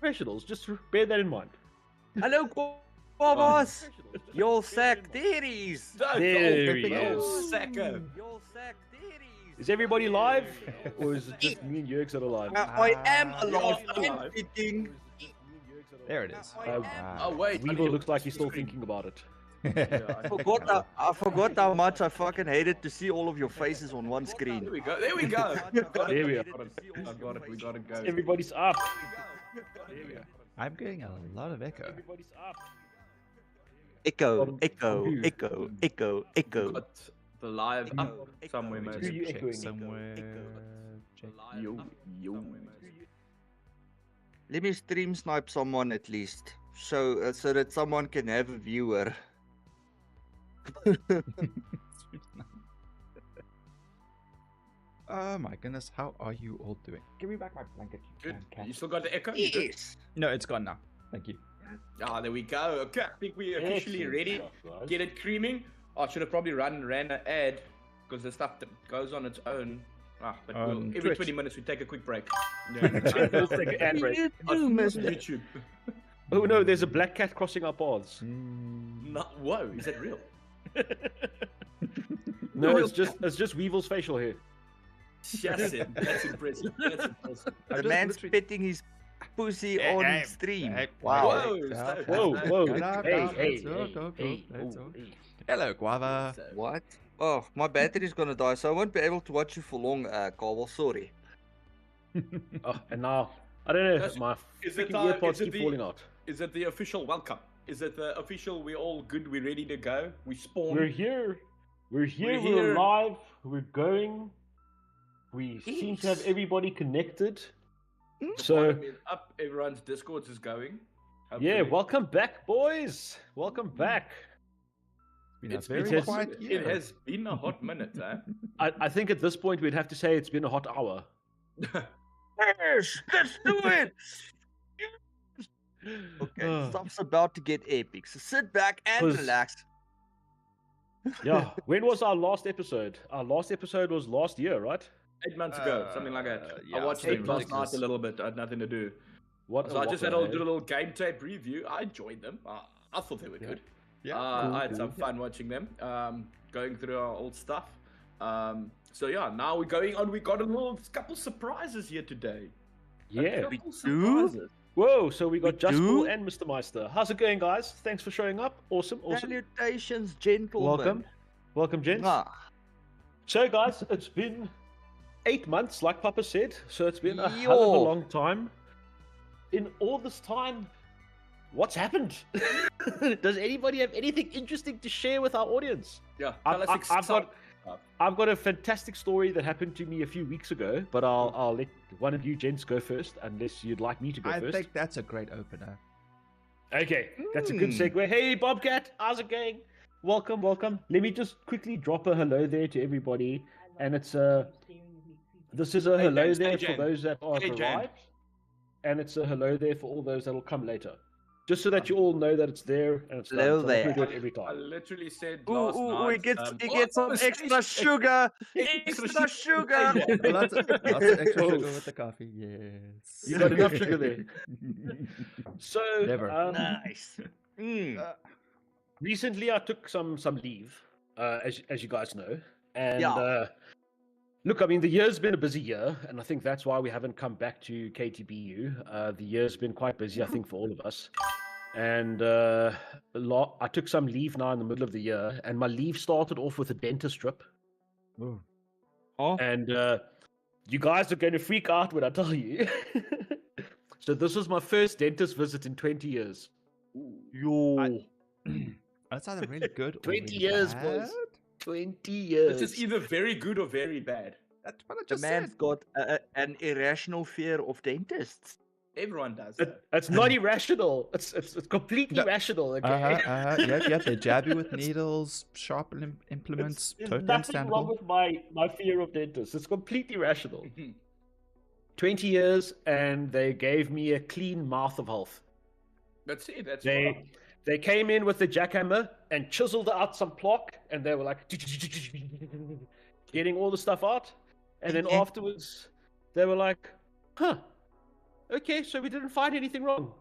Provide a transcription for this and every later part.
professionals. Just bear that in mind. Hello, boss. You'll sack theories. There he You'll is. sack him. You'll sack theories. Is everybody live? Or is it just me and Yerks that are live? I am alive. you're I'm alive. thinking. There it is. Oh wait, Weevil looks like he's still thinking about it. I forgot how much I fucking hated to see all of your faces on one There screen. we go. There we go. There we are. I got it. We gotta go. Everybody's up. I'm getting a lot of echo. Everybody's up. Echo, echo, who? echo, echo, echo. Got the live up somewhere, Who maybe. you Check echoing? somewhere. Check. Yo, yo. Let me stream snipe someone at least, so that someone can have a viewer. Oh my goodness, how are you all doing? Give me back my blanket, you Good. damn cat. You still got the echo? You good? Yes. No, it's gone now. Thank you. Ah, there we go. Okay, I think we're officially ready. Get it creaming. Oh, I should have probably ran an ad because the stuff that goes on its own. Ah, but every Twitch. 20 minutes we take a quick break. Let's take an ad break. On Mister. YouTube. Oh no, there's a black cat crossing our paths. No, whoa, is that real? No, it's just Weevil's facial hair. That's it. That's impressive. That's impressive. The man's spitting his pussy Hey, on hey, stream. hey, Wow. Whoa, Whoa. Hey, Hey, let's go. Hello, Guava. What? Oh, my battery's gonna die, so I won't be able to watch you for long, Carl. Sorry. Oh, and now I don't know. That's- My is it, freaking earpods is it keep the- falling out. Is it the official welcome? Is it the official we're all good, we're ready to go? We spawn. We're here. We're here. We're We're here. alive. We're going. We seem to have everybody connected. So Volume is up, everyone's Discord is going. yeah, Hopefully. welcome back, boys. Welcome back. Been a It's very been- quiet year. It has been a hot minute, eh? I think at this point we'd have to say it's been a hot hour. Yes, let's do it. Okay, Ah. stuff's about to get epic, so sit back and 'Cause- relax. Yeah. When was our last episode? Our last episode was last year, right? 8 months ago, something like that. yeah, I watched something them last night ridiculous. a little bit. I had nothing to do. What? So I just had a to do a little game tape review. I enjoyed them. I thought they were good. Yeah, I had some fun watching them, going through our old stuff. So yeah, now we're going on. We got a little couple surprises here today. Yeah. Couple do? surprises. Whoa. So we got We Just do? Cool and Mr. Meister. How's it going, guys? Thanks for showing up. Awesome. Awesome. Salutations, gentlemen. Welcome. Welcome, gents. Mwah. So, guys, it's been 8 months, like Papa said. So it's been a hell of Yo. a long time. In all this time, what's happened? Does anybody have anything interesting to share with our audience? Yeah, I've- tell us I've exciting got- stuff. I've got a fantastic story that happened to me a few weeks ago, but I'll let one of you gents go first, unless you'd like me to go I first. think that's a great opener. Okay, that's a good segue. Hey, Bobcat, how's it going? Welcome, welcome. Let me just quickly drop a hello there to everybody, and it's this is a Hey, hello James, there hey, for James. those that are Hey, James. arrived, and it's a hello there for all those that will come later. Just so that you all know that it's there and it's Hello done. So I there. do it every I time. literally said Ooh, last ooh, night. he gets some oh, extra sugar. extra Extra sugar. Lots of extra Oh. sugar with the coffee. Yes. You got enough sugar there. So Never. Nice. Mm. recently I took some leave, as you guys know, and Yeah. look, I mean the year's been a busy year, and I think that's why we haven't come back to KTBU. The year's been quite busy, I think, for all of us, and I took some leave now in the middle of the year, and my leave started off with a dentist trip, Ooh. Oh. and you guys are going to freak out when I tell you. So this was my first dentist visit in 20 years. Yo. That's either really good or 20 really years, bad. boys. 20 years. This is either very good or very bad. That's what I The just man's said. got an irrational fear of dentists. Everyone does. It's not irrational. It's completely No. rational. Okay. Yep. They jab you with needles, sharp implements. There's Totally nothing wrong understandable. with my fear of dentists. It's completely rational. 20 years, and they gave me a clean mouth of health. That's it. That's They right. they came in with the jackhammer and chiseled out some plaque, and they were like getting all the stuff out. And then afterwards, they were like, "Huh, okay, so we didn't find anything wrong.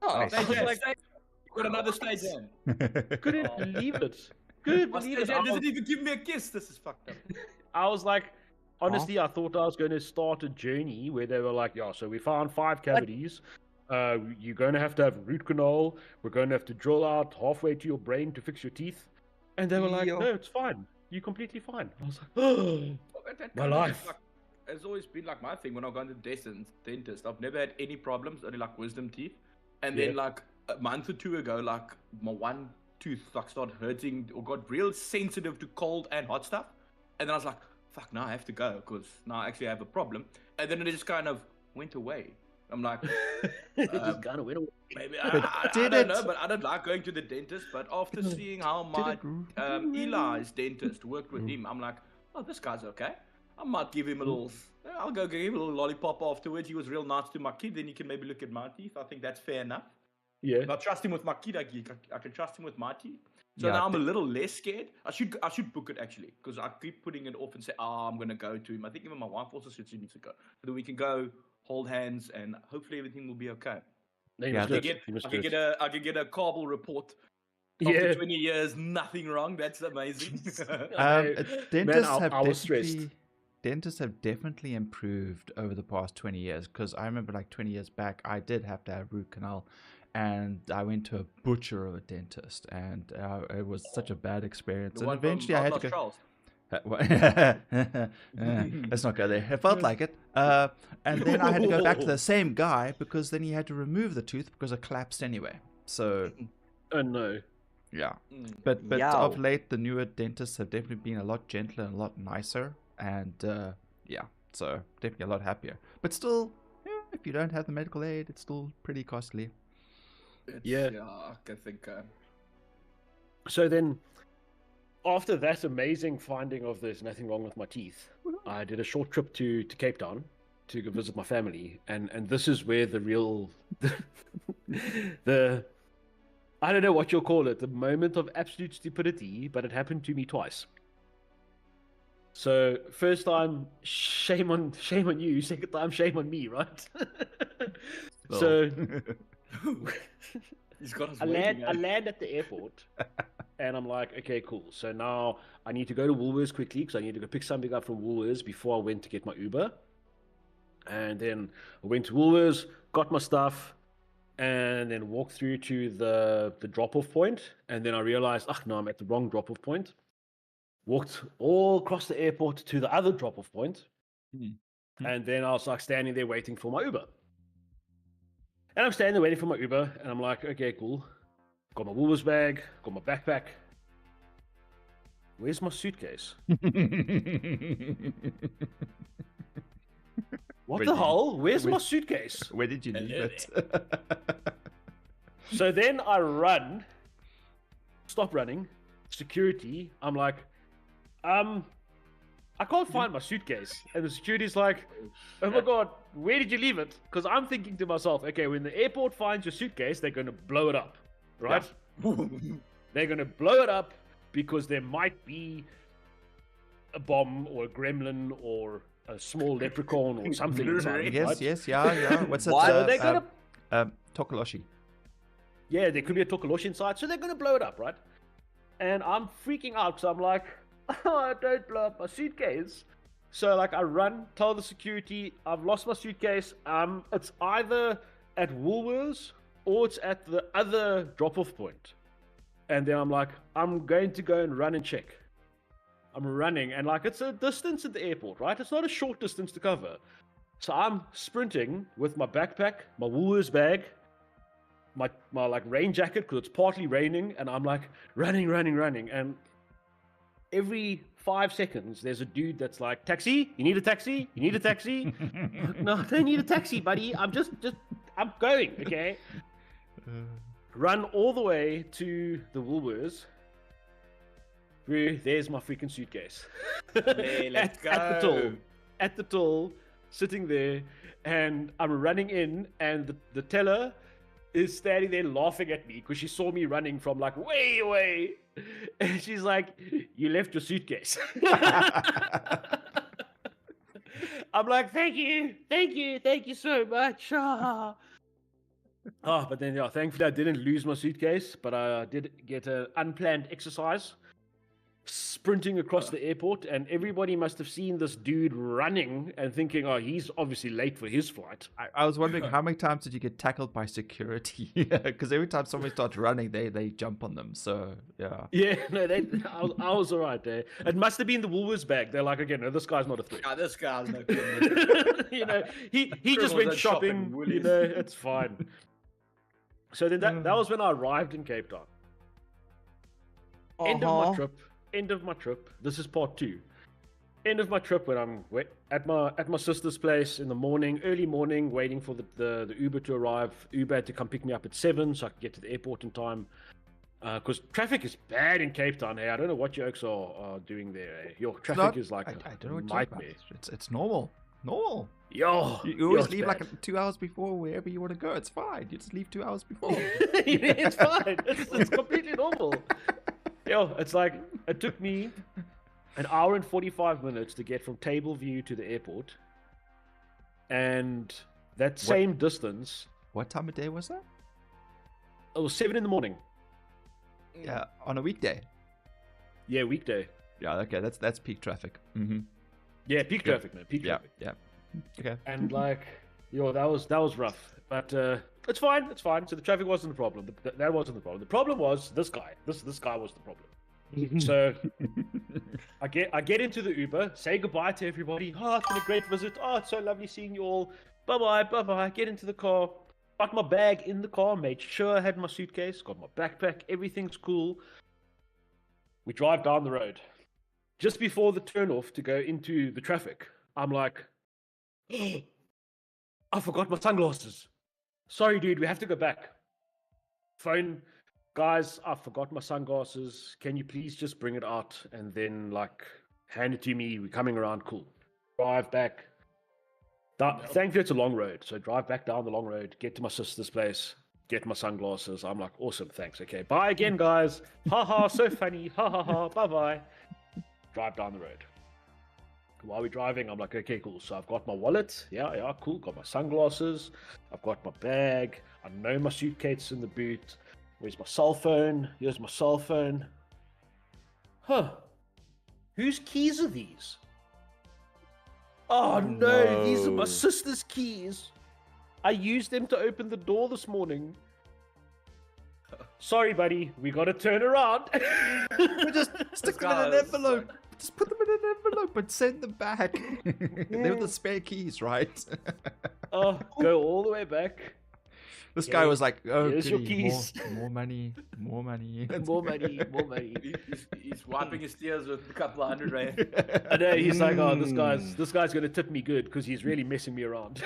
Oh, Stage was end, like- stage- got another stage end. Couldn't believe it. Couldn't My believe stage it. end doesn't even give me a kiss. This is fucked up. I was like, honestly, I thought I was going to start a journey where they were like, yeah, so we found 5 cavities. You're going to have root canal. We're going to have to drill out halfway to your brain to fix your teeth. And they were like, Yo. no, it's fine. You're completely fine. I was like, oh, That my kind of life. is like- It's always been like my thing when I've gone to the dentist. I've never had any problems, only like wisdom teeth. And then Yeah. like a month or 2 ago, like my one tooth like started hurting or got real sensitive to cold and hot stuff. And then I was like, fuck, now I have to go because now I actually have a problem. And then it just kind of went away. I'm like, it just kind of went away. maybe But I did don't it- know, but I don't like going to the dentist. But after seeing how my Eli's dentist worked with him, I'm like, oh, this guy's okay. I might give him a little. I'll go give him a little lollipop afterwards. He was real nice to my kid. Then he can maybe look at my teeth. I think that's fair enough. Yeah. If I trust him with my kid, I can trust him with my teeth. So Yeah, now I'm a little less scared. I should book it actually because I keep putting it off and say, I'm gonna go to him. I think even my wife also said she needs to go so that we can go hold hands and hopefully everything will be okay. No, you Yeah, must I do could it. You must do get it. I could get a Kabul report. Yeah. After 20 years, nothing wrong. That's amazing. Dentists Man, have I was stressed. dentists have definitely improved over the past 20 years because I remember like 20 years back I did have to have root canal and I went to a butcher of a dentist and it was such a bad experience The and one from eventually I had to Outlaws go Charles. let's not go there. It felt like it. And then I had to go back to the same guy because then he had to remove the tooth because it collapsed anyway. So Oh no. yeah. Mm. But Yow. of late, the newer dentists have definitely been a lot gentler and a lot nicer, and yeah, so definitely a lot happier. But still, if you don't have the medical aid, it's still pretty costly. Yeah. I can think. So then, after that amazing finding of there's nothing wrong with my teeth, I did a short trip to Cape Town to go visit my family, and this is where the real the I don't know what you'll call it, the moment of absolute stupidity, but it happened to me twice. So first time, shame on you. Second time, shame on me, right? So He's got us I waiting. land at the airport, and I'm like, okay, cool. So now I need to go to Woolworths quickly because I need to go pick something up from Woolworths before I went to get my Uber. And then I went to Woolworths, got my stuff, and then walked through to the drop-off point. And then I realized, no, I'm at the wrong drop-off point. Walked all across the airport to the other drop-off point. And then I was like standing there waiting for my Uber. And I'm standing there waiting for my Uber, and I'm like, okay, cool. Got my Woolworths bag, got my backpack. Where's my suitcase? What Where the did you- hell? Where's my where- suitcase? Where did you leave it? So then I run, stop running, security. I'm like, I can't find my suitcase. And the security's like, oh my God, where did you leave it? Because I'm thinking to myself, okay, when the airport finds your suitcase, they're going to blow it up, right? They're going to blow it up because there might be a bomb or a gremlin or a small leprechaun or something inside it, Yes, right? yes, yeah. What's that? Why So they're gonna, Tokoloshi. yeah, there could be a Tokoloshi inside, so they're gonna blow it up, right? And I'm freaking out, so I'm like, oh, don't blow up my suitcase. So like I run, tell the security I've lost my suitcase. It's either at Woolworths or it's at the other drop-off point. And then I'm like, I'm going to go and run and check. I'm running, and like it's a distance at the airport, right? It's not a short distance to cover. So I'm sprinting with my backpack, my Woolworths bag, my like rain jacket because it's partly raining, and I'm like running, and every 5 seconds there's a dude that's like, taxi, you need a taxi, you need a taxi. I'm like, no, I don't need a taxi, buddy. I'm I'm going, okay. Run all the way to the Woolworths. There's my freaking suitcase. Hey, let's At the till, sitting there, and I'm running in, and the teller is standing there laughing at me because she saw me running from like way away, and she's like, "You left your suitcase." I'm like, thank you so much. But then, yeah, thankfully I didn't lose my suitcase, but I did get an unplanned exercise sprinting across the airport, and everybody must have seen this dude running and thinking, oh, he's obviously late for his flight. I was wondering how many times did you get tackled by security? Because every time somebody starts running, they jump on them. So yeah. Yeah, no, I was all right there. It must have been the Woolworths bag. They're like, again, no, this guy's not a threat. Yeah, this guy's no good. You know, he just Criminals went don't shop at shopping. You Woolies. know, it's fine. So then that was when I arrived in Cape Town. End of my trip. This is part 2. End of my trip when I'm at my sister's place in the morning, early morning, waiting for the Uber to arrive. Uber had to come pick me up at 7 so I could get to the airport in time. Because traffic is bad in Cape Town. Hey, I don't know what you folks are doing there. Your traffic is like I don't know a what you're talking nightmare. about. It's normal. Normal. Yo, You always it's leave bad. like 2 hours before wherever you want to go. It's fine. You just leave 2 hours before. It's fine. It's completely normal. Yo, it's like it took me an hour and 45 minutes to get from Tableview to the airport, and that same distance. What time of day was that? It was 7 in the morning. Yeah, on a weekday. Yeah, weekday. Yeah, okay, that's peak traffic. Mm-hmm. Yeah, peak traffic, man. Peak Yeah, traffic. yeah. Okay. And like, that was rough. But it's fine. It's fine. So the traffic wasn't the problem. That wasn't the problem. The problem was this guy. This guy was the problem. So I get into the Uber, say goodbye to everybody. Oh, it's been a great visit. Oh, it's so lovely seeing you all. Bye bye. Get into the car. Got my bag in the car. Made sure I had my suitcase. Got my backpack. Everything's cool. We drive down the road. Just before the turnoff to go into the traffic, I'm like, I forgot my sunglasses. Sorry, dude, we have to go back. Phone, guys, I forgot my sunglasses. Can you please just bring it out and then, like, hand it to me? We're coming around, cool. Drive back. Thankfully, it's a long road. So drive back down the long road, get to my sister's place, get my sunglasses. I'm like, awesome, thanks. Okay, bye again, guys. Ha, so funny. Ha, bye. Drive down the road. While we're driving, I'm like, okay, cool. So I've got my wallet. Yeah, cool. Got my sunglasses. I've got my bag. I know my suitcase in the boot. Where's my cell phone? Here's my cell phone. Huh. Whose keys are these? Oh, no. These are my sister's keys. I used them to open the door this morning. Sorry, buddy. We got to turn around. Just stick them in an envelope. Just put them in an envelope and send them back. They were the spare keys, right? Oh, go all the way back. This guy was like, "Oh, here's your goody, keys. more money." More money. He's wiping his tears with a couple of $100. I know, he's like, oh, this guy's gonna tip me good because he's really messing me around.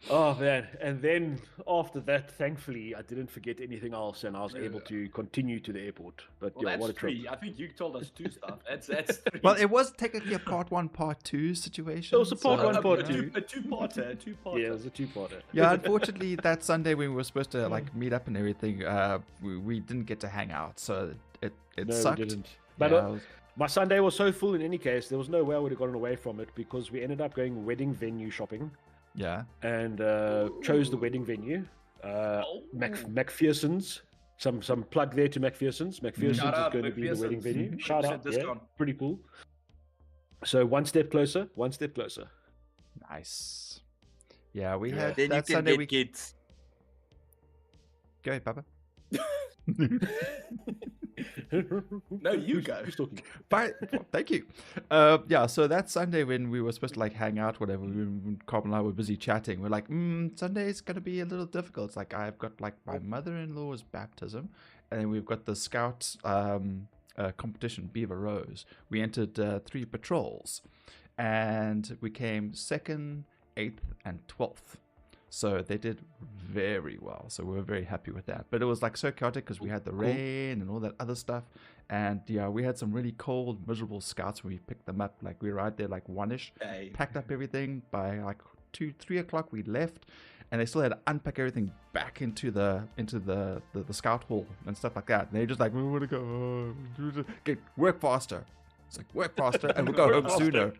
Oh man, and then after that, thankfully, I didn't forget anything else, and I was able to continue to the airport. But Well, yeah, that's what a trip! 3. I think you told us 2 stuff. That's 3. Well, it was technically a part 1, part 2 situation. It was a part so- 1, part a 2. two-parter. Yeah, it was a 2-parter. Yeah, unfortunately, that Sunday when we were supposed to like meet up and everything, we didn't get to hang out, so it No, sucked. we didn't. But Yeah, it was- my Sunday was so full in any case, there was no way I would have gotten away from it because we ended up going wedding venue shopping yeah. and chose the wedding venue. McPherson's. Some plug there to McPherson's. McPherson's Shout is out, going to be the wedding McPherson's. venue. Shout 20% out, yeah, discount. pretty cool. So one step closer. Nice. Yeah, we Yeah. had Then you that can Sunday. get kids. Go ahead, Papa. No, you go. Who's talking? But thank you. Yeah, so that Sunday when we were supposed to like hang out, whatever, when Cobb and I were busy chatting, we're like, Sunday is gonna be a little difficult. It's like I've got like my mother-in-law's baptism, and then we've got the scout competition, Beaver Rose. We entered 3 patrols, and we came 2nd, 8th, and 12th. So they did very well. So we were very happy with that. But it was like so chaotic because we had the rain and all that other stuff. And yeah, we had some really cold, miserable scouts when we picked them up. Like we were out there like 1-ish, Hey. packed up everything. By like 2, 3 o'clock we left, and they still had to unpack everything back into the scout hall and stuff like that. And they just like, we want to go, okay, work faster. It's like, work faster and we'll go home sooner.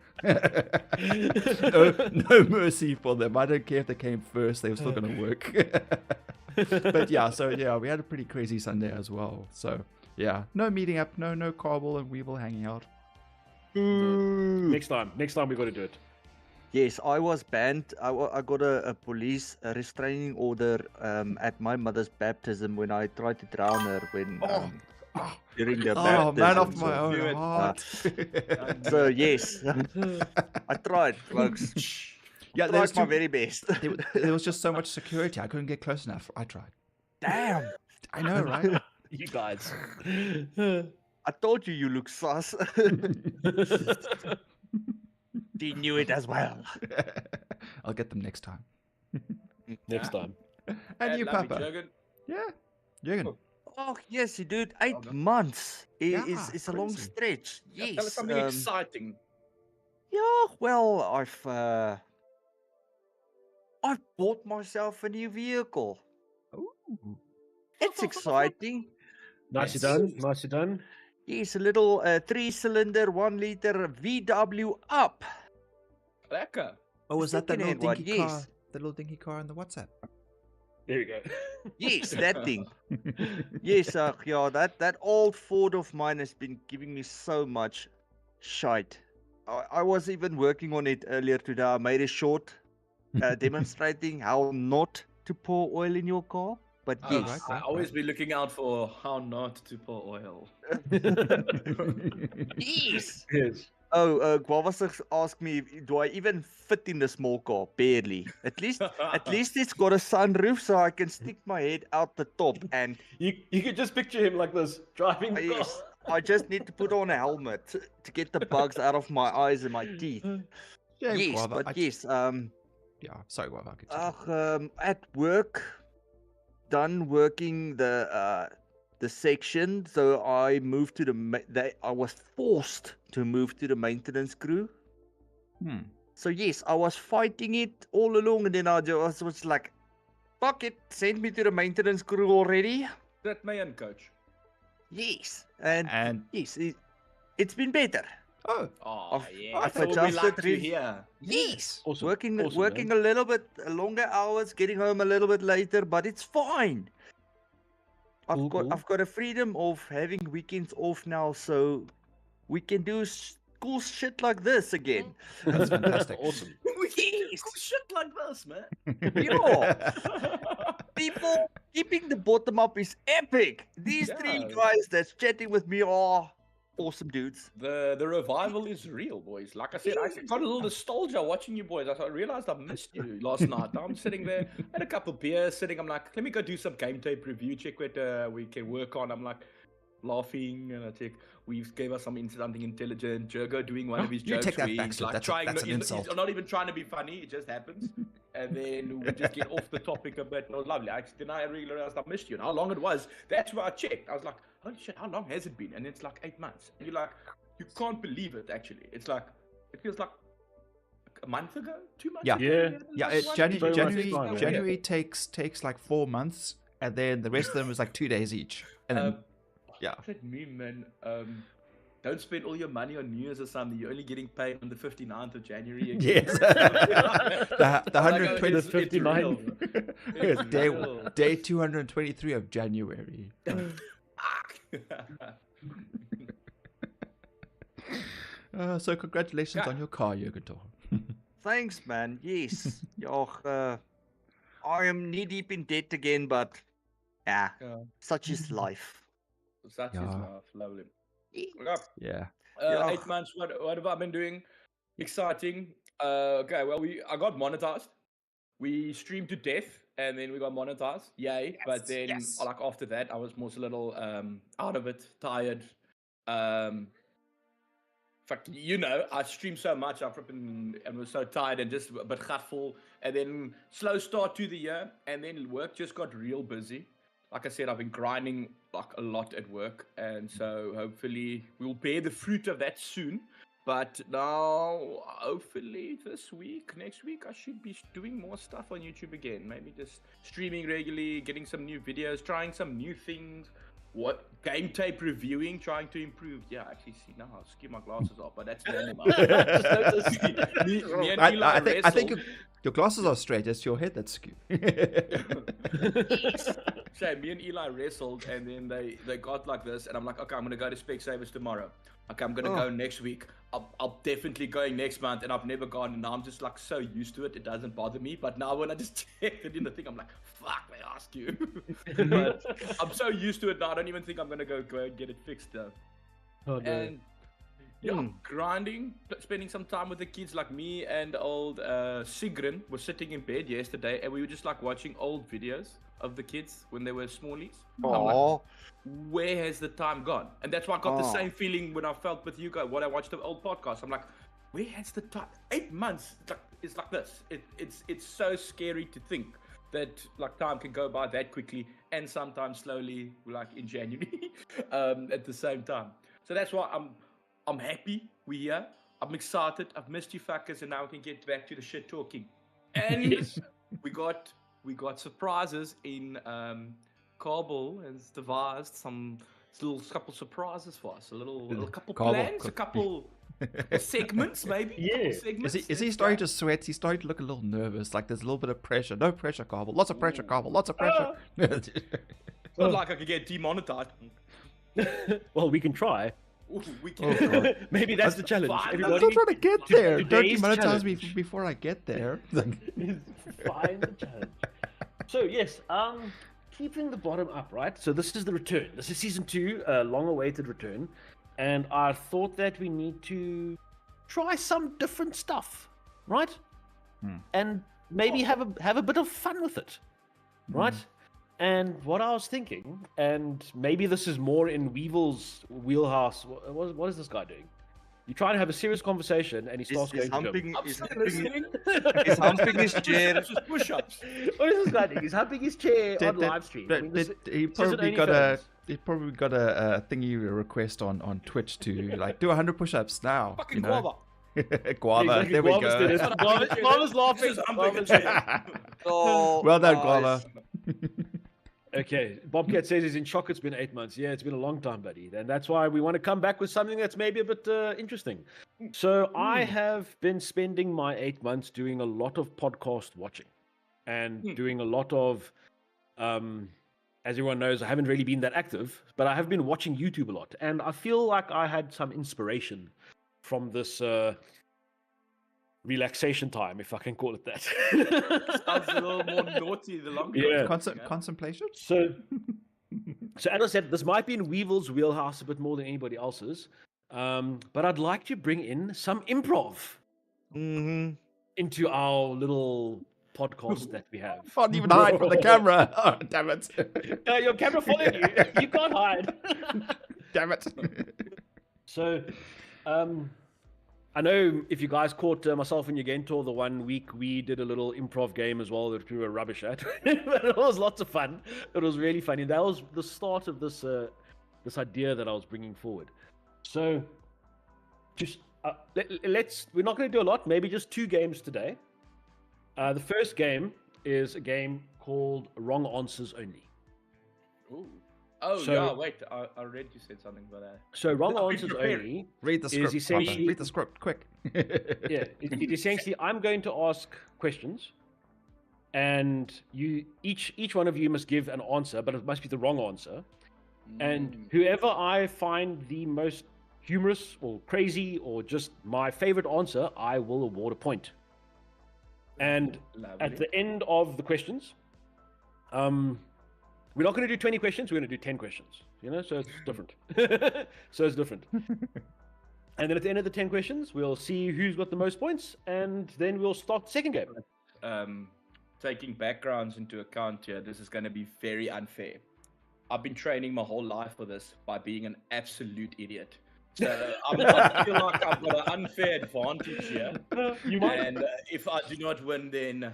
no mercy for them. I don't care if they came first, they were still going to work. But yeah, so yeah, we had a pretty crazy Sunday as well. So yeah, no meeting up, no Carball and Weevil hanging out. Next time we got to do it. Yes, I was banned. I got a police restraining order at my mother's baptism when I tried to drown her during the baptism. Oh, man of my do own it. heart. So yes, I tried, folks. Yeah, I tried my very best. there was just so much security. I couldn't get close enough. I tried. Damn. I know, right? You guys. I told you look sus. He knew it as well. I'll get them next time. Next time. And you, lovely, Papa. Jürgen. Yeah, Jürgen. Oh yes, you dude. 8 months Yeah, is a long crazy. stretch. Yeah, Yes. tell us something exciting. Yeah. Well, I've bought myself a new vehicle. Ooh. It's exciting. Nicely Yes. done. Nicely done. Yes, a little 3-cylinder, 1-liter VW up. Lekker. Oh, was that the little Second-hand one, dinky car? yes. The little dinky car in the WhatsApp. There you go. Yes, that thing. Yes, yeah, that old Ford of mine has been giving me so much shite. I was even working on it earlier today. I made a short demonstrating how not to pour oil in your car. But Oh, yes, I always be looking out for how not to pour oil. yes. Yes. Oh, Guavasix asked me, do I even fit in the small car? Barely. At least it's got a sunroof, so I can stick my head out the top. And You could just picture him like this, driving the car. yes, I just need to put on a helmet to get the bugs out of my eyes and my teeth. Yeah, Yes, Guava, but yes, Yeah, sorry, Guava. at work, done working the section, so I moved to I was forced to move to the maintenance crew. So yes, I was fighting it all along, and then I just was like, fuck it, send me to the maintenance crew already. That my end coach. Yes, and yes, it's been better. Oh, Oh, I've- yeah. I've That's what we like adjusted to really- hear. Yes, Awesome. working Awesome, man. a little bit longer hours, getting home a little bit later, but it's fine. Cool. I've got a freedom of having weekends off now, so we can do cool shit like this again. that's fantastic. Awesome. We can do Yes. cool shit like this, man. Yeah. People keeping the bottom up is epic. These three Yeah. guys that's chatting with me are awesome dudes. The revival is real, boys. Like I said, I got a little nostalgia watching you boys. I realized I missed you last night. I'm sitting there, had a couple of beers, sitting. I'm like, let me go do some game tape review, check what we can work on. I'm like laughing, and I check. We've gave us something intelligent. Jurgo doing one of his You jokes. take that where back, he's Sid. like That's trying. an He's insult. not even trying to be funny. It just happens. And then we just get off the topic a bit. It was lovely. Then I realized I missed you and how long it was. That's where I checked. I was like, holy shit, how long has it been? And it's like 8 months. And you're like, you can't believe it, actually. It's like, it feels like a month ago, 2 months Yeah. ago. Yeah. Yeah, Like, January, Very much January, fine, yeah. January takes like 4 months, and then the rest of them is like 2 days each. And then, yeah. Look at me, man. Don't spend all your money on New Year's or something. You're only getting paid on the 59th of January. Again. Yes. the I'm like, oh, 120 it's 59. real. It's day, real. day 223 of January. So congratulations Yeah. on your car, Jürgen. Thanks, man. Yes. Yeah, I am knee deep in debt again, but yeah, Yeah. such is life. Such is Yeah. love. Lovely. Yeah. Yeah. Yeah. 8 months. What have I been doing? Exciting. Okay. Well, I got monetized. We streamed to death, and then we got monetized. Yay! But then, like after that, I was more a little out of it, tired. Fuck, I streamed so much, I flipping and was so tired and just a bit gutful. And then slow start to the year, and then work just got real busy. Like I said, I've been grinding like a lot at work, and so hopefully we'll bear the fruit of that soon. But now, hopefully next week, I should be doing more stuff on YouTube again. Maybe just streaming regularly, getting some new videos, trying some new things. What? Game tape reviewing, trying to improve. Yeah, actually, see, now I'll keep my glasses off, but that's random. me and Eli I think wrestled. your glasses are straight. It's your head that's skewed. So me and Eli wrestled, and then they got like this, and I'm like, okay, I'm gonna go to Specsavers tomorrow. Okay, I'm gonna go next week. I'll definitely going next month, and I've never gone, and now I'm just like so used to it, it doesn't bother me. But now when I just checked it in the thing, I'm like, fuck, they ask you. But I'm so used to it now, I don't even think I'm gonna go and get it fixed though. Oh, no. And yeah, grinding, spending some time with the kids. Like me and old Sigrun were sitting in bed yesterday, and we were just like watching old videos of the kids when they were smallies. I'm like, where has the time gone? And that's why I got the same feeling when I felt with you guys when I watched the old podcast. I'm like, where has the time? 8 months. It's like this. It's so scary to think that like time can go by that quickly, and sometimes slowly, like in January, at the same time. So that's why I'm happy we're here. I'm excited. I've missed you fuckers, and now we can get back to the shit talking. And Yes. we got surprises in Kabul has devised some little couple surprises for us. A little couple Kabul. plans, a couple segments maybe. Yeah. Couple segments. Is he starting to sweat? He's starting to look a little nervous. Like there's a little bit of pressure. No pressure, Kabul. Lots of pressure, Kabul. Lots of pressure. It's not like I could get demonetized. Well, we can try. Ooh, we Oh, can. God. Maybe that's the challenge. Fine. I'm Everybody still trying to get there. Don't today's demonetize me challenge. before I get there. find the challenge. So yes, keeping the bottom up, right? So this is the return. This is season 2, long-awaited return, and I thought that we need to try some different stuff, right? And maybe have a bit of fun with it, right? And what I was thinking, and maybe this is more in Weevil's wheelhouse. What is this guy doing? You try to have a serious conversation, and he starts going to German. I'm still listening. He's humping his chair. It's just push-ups. What is this guy doing? He's humping his chair on live stream. I mean, this He isn't probably only got films. he probably got a thingy request on Twitch to like do 100 push-ups now. Fucking you know? guava. Guava. Exactly, There we Guava's did go. it. Guava's laughing. This is humping a Guava's- chair. Oh, Well done, nice. Guava. Okay, Bobcat says he's in shock. It's been 8 months. Yeah, it's been a long time, buddy. And that's why we want to come back with something that's maybe a bit interesting. So I have been spending my 8 months doing a lot of podcast watching and doing a lot of, as everyone knows, I haven't really been that active, but I have been watching YouTube a lot. And I feel like I had some inspiration from this relaxation time, if I can call it that. Sounds a little more naughty the longer. Yeah. Contemplation? So as I said, this might be in Weevil's wheelhouse a bit more than anybody else's. But I'd like to bring in some improv into our little podcast that we have. Can't even hide from the camera. Oh, damn it. Your camera following you. You can't hide. Damn it. So, I know if you guys caught myself and Yugentor the 1 week, we did a little improv game as well that we were rubbish at. But it was lots of fun. It was really funny. That was the start of this this idea that I was bringing forward. So, just we're not going to do a lot. Maybe just 2 games today. The first game is a game called Wrong Answers Only. Ooh. Oh, So- yeah, wait. I read you said something about that. So Wrong I'll be Answers prepared. Only. Read the Is script. essentially- Papa. Read the script, quick. Yeah, it essentially, I'm going to ask questions, and each one of you must give an answer, but it must be the wrong answer. And whoever I find the most humorous or crazy or just my favorite answer, I will award a point. And Lovely. at the end of the questions, we're not going to do 20 questions, we're going to do 10 questions. You know, so it's different. So it's different. And then at the end of the 10 questions, we'll see who's got the most points, and then we'll start the second game. Taking backgrounds into account here, this is going to be very unfair. I've been training my whole life for this by being an absolute idiot. So I feel like I've got an unfair advantage here. You might. And if I do not win, then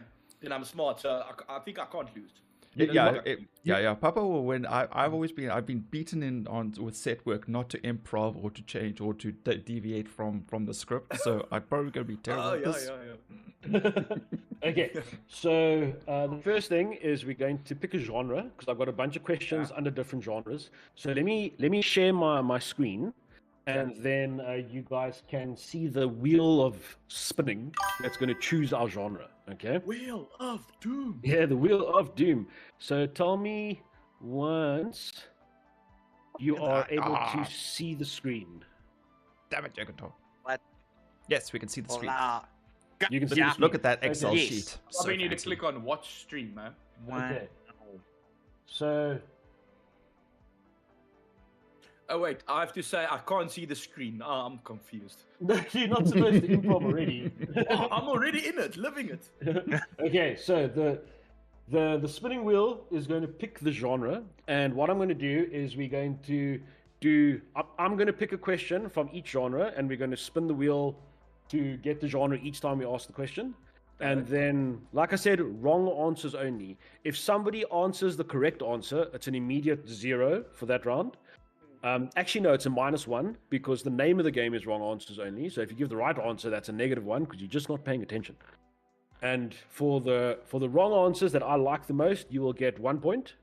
I'm smart. So I think I can't lose. Yeah. Papa will win. I've been beaten with set work not to improv or to change or to deviate from the script. So I'm probably gonna be terrible at this. Okay, so the first thing is we're going to pick a genre because I've got a bunch of questions under different genres. So let me share my screen, and then you guys can see the wheel of spinning that's going to choose our genre. Okay. Wheel of Doom. Yeah, the wheel of doom. So tell me once you are able to see the screen. Damn it, Jacob. What? Yes, we can see the screen. Hola. You can see the screen. Look at that Excel Yes. sheet. Probably need to fancy. click on watch stream, man. Okay. So Oh wait, I have to say I can't see the screen. Oh, I'm confused. no, you're not supposed to improv already. Oh, I'm already in it, living it. Okay, so the spinning wheel is going to pick the genre, and what I'm going to do is we're going to I'm going to pick a question from each genre, and we're going to spin the wheel to get the genre each time we ask the question. And then, like I said, wrong answers only. If somebody answers the correct answer, it's an immediate 0 for that round. Actually, no, it's a -1 because the name of the game is wrong answers only. So if you give the right answer, that's a -1 because you're just not paying attention. And for the wrong answers that I like the most, you will get 1 point.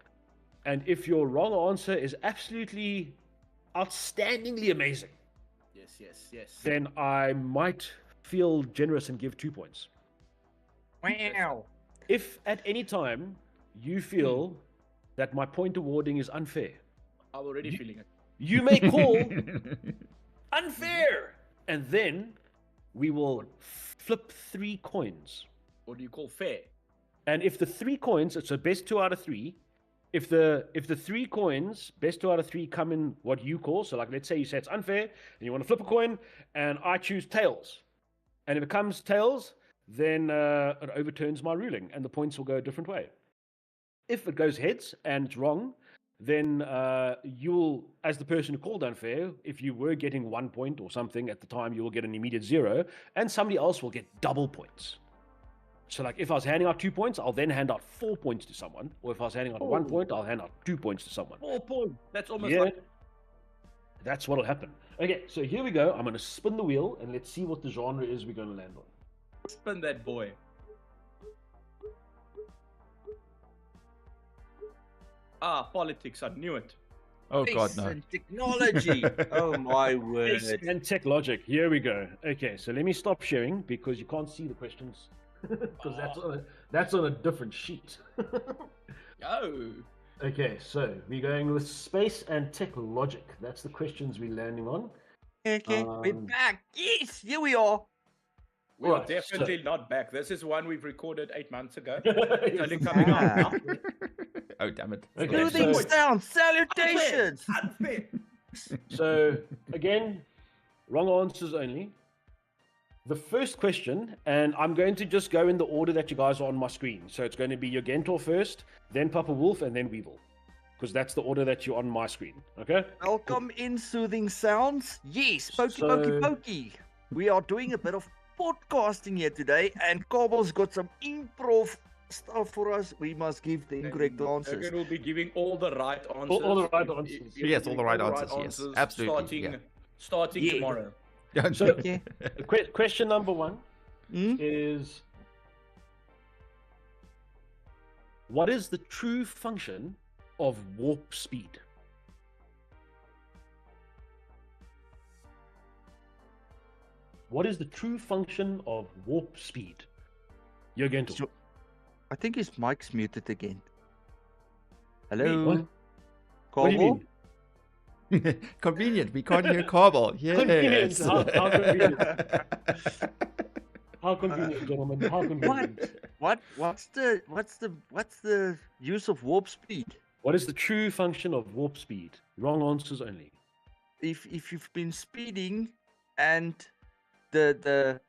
And if your wrong answer is absolutely outstandingly amazing, Yes. then I might feel generous and give 2 points. Wow. If at any time you feel that my point awarding is unfair, I'm already feeling it. you may call unfair, and then we will flip 3 coins. What do you call fair? And if the 3 coins, it's a best 2 out of 3. If the 3 coins, best 2 out of 3, come in what you call, so like let's say you say it's unfair, and you want to flip a coin, and I choose tails, and if it comes tails, then it overturns my ruling, and the points will go a different way. If it goes heads and it's wrong, then you'll, as the person who called unfair, if you were getting 1 point or something at the time, you will get an immediate 0, and somebody else will get double points. So like if I was handing out 2 points, I'll then hand out 4 points to someone. Or if I was handing out 1 point, I'll hand out 2 points to someone. 4 points. That's almost Yeah, like that's what'll happen. Okay, so here we go. I'm going to spin the wheel and let's see what the genre is we're going to land on. spin that boy. Ah, politics. I knew it. Oh god, Space no. and technology. Oh my word. And tech logic. Here we go. Okay, so let me stop sharing because you can't see the questions. Because that's on a different sheet. Oh. Okay, so we're going with space and tech logic. That's the questions we're landing on. Okay, we're back. Yes, here we are. We are Right, definitely not back. This is one we've recorded 8 months ago. Yes. It's only coming out now. Oh damn it. Okay, Soothing so- sound. Salutations. Unfair. So again, wrong answers only. The first question, and I'm going to just go in the order that you guys are on my screen. So it's going to be Yogentor first, then Papa Wolf, and then Weevil. Because that's the order that you're on my screen. Okay? Welcome in Soothing Sounds. Yes, pokey, So- pokey, pokey. We are doing a bit of podcasting here today, and Kabel's got some improv stuff for us. We must give the incorrect answers. Jürgen will be giving all the right answers. All the right He'll answers. be Yes, all the right giving answers, yes. Absolutely, Starting Yeah. tomorrow. So Okay. question number 1 Hmm? is, what is the true function of warp speed? What is the true function of warp speed? Yogentor. So- I think his mic's muted again. What? Hello? What do you Kabel? mean? Convenient. We can't hear Kabel. Convenient. Yes. How convenient. How convenient, gentlemen. How convenient. What's the use of warp speed? What is the true function of warp speed? Wrong answers only. If you've been speeding and the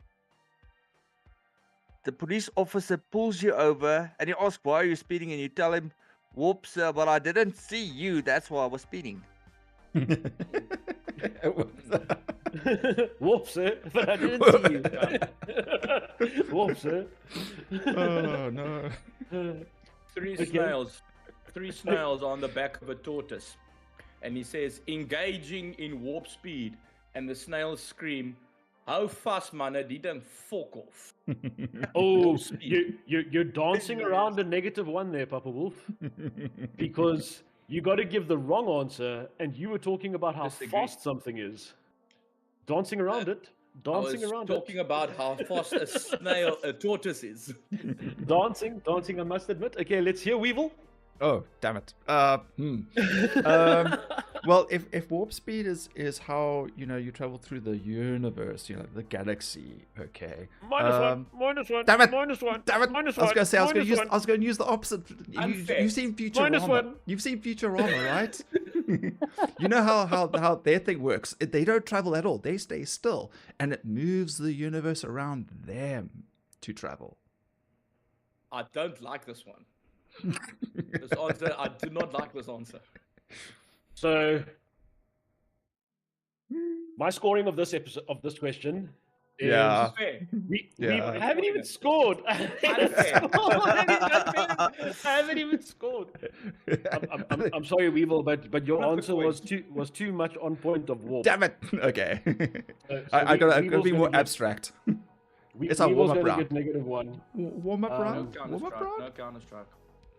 police officer pulls you over and you ask why are you speeding and you tell him, whoops, but I didn't see you, that's why I was speeding. Whoops, sir. But I didn't see you. Whoops, sir. Oh no. Three Okay. snails on the back of a tortoise. And he says, engaging in warp speed. And the snails scream, hou fast, manne, die ding fuck off. Oh, speed. you're dancing around a -1 there, Papa Wolf, because you got to give the wrong answer, and you were talking about how Disagree. fast something is. Dancing around it. I Dancing was around talking about how fast a tortoise is. it. Dancing, I must admit. Okay, let's hear Weevil. Oh, damn it. Well, if warp speed is how you travel through the universe, the galaxy. Okay. -1. Damn it! -1. Damn it! -1. I was going to -1. use the opposite. Unfair. You've seen Futurama. -1. You've seen Futurama, right? You know how their thing works. They don't travel at all. They stay still, and it moves the universe around them to travel. I don't like this one. This answer, I do not like this answer. So, my scoring of this episode of this question is Yeah. Fair. we Yeah. haven't even scored. I haven't even scored. I'm sorry, Weevil, but your Flip a answer coin. was too much on point of warp. Damn it! Okay. So I gotta Weevil's be gonna more get- abstract. It's Weevil's a warm-up gonna round. get -1. Warm up No round. No Warm up Counter-Strike. round. No Counter-Strike.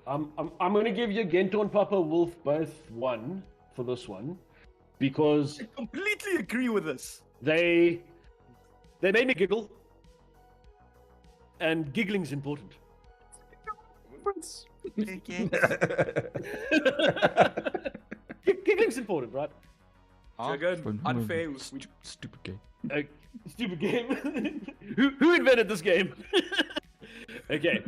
I'm going to give you Gento and Papa Wolf both 1 for this one because I completely agree with this. they made me giggle, and giggling's important. Giggling's important, right? Again, unfair. Stupid game. Stupid game. who invented this game? Okay,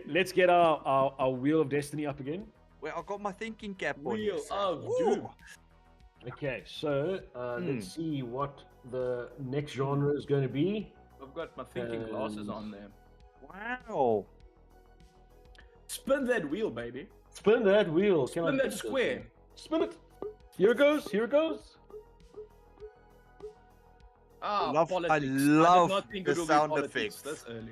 let's get our Wheel of Destiny up again. Well, I got my thinking cap on. Wheel so- of Ooh. Doom. Okay, so let's see what the next genre is going to be. I've got my thinking glasses on there. Wow. Spin that wheel, baby. Spin that wheel. Can I Spin that finish this square. thing? Spin it. Here it goes. Here it goes. Ah, I politics. love I did not think the it would be sound politics effects. this early.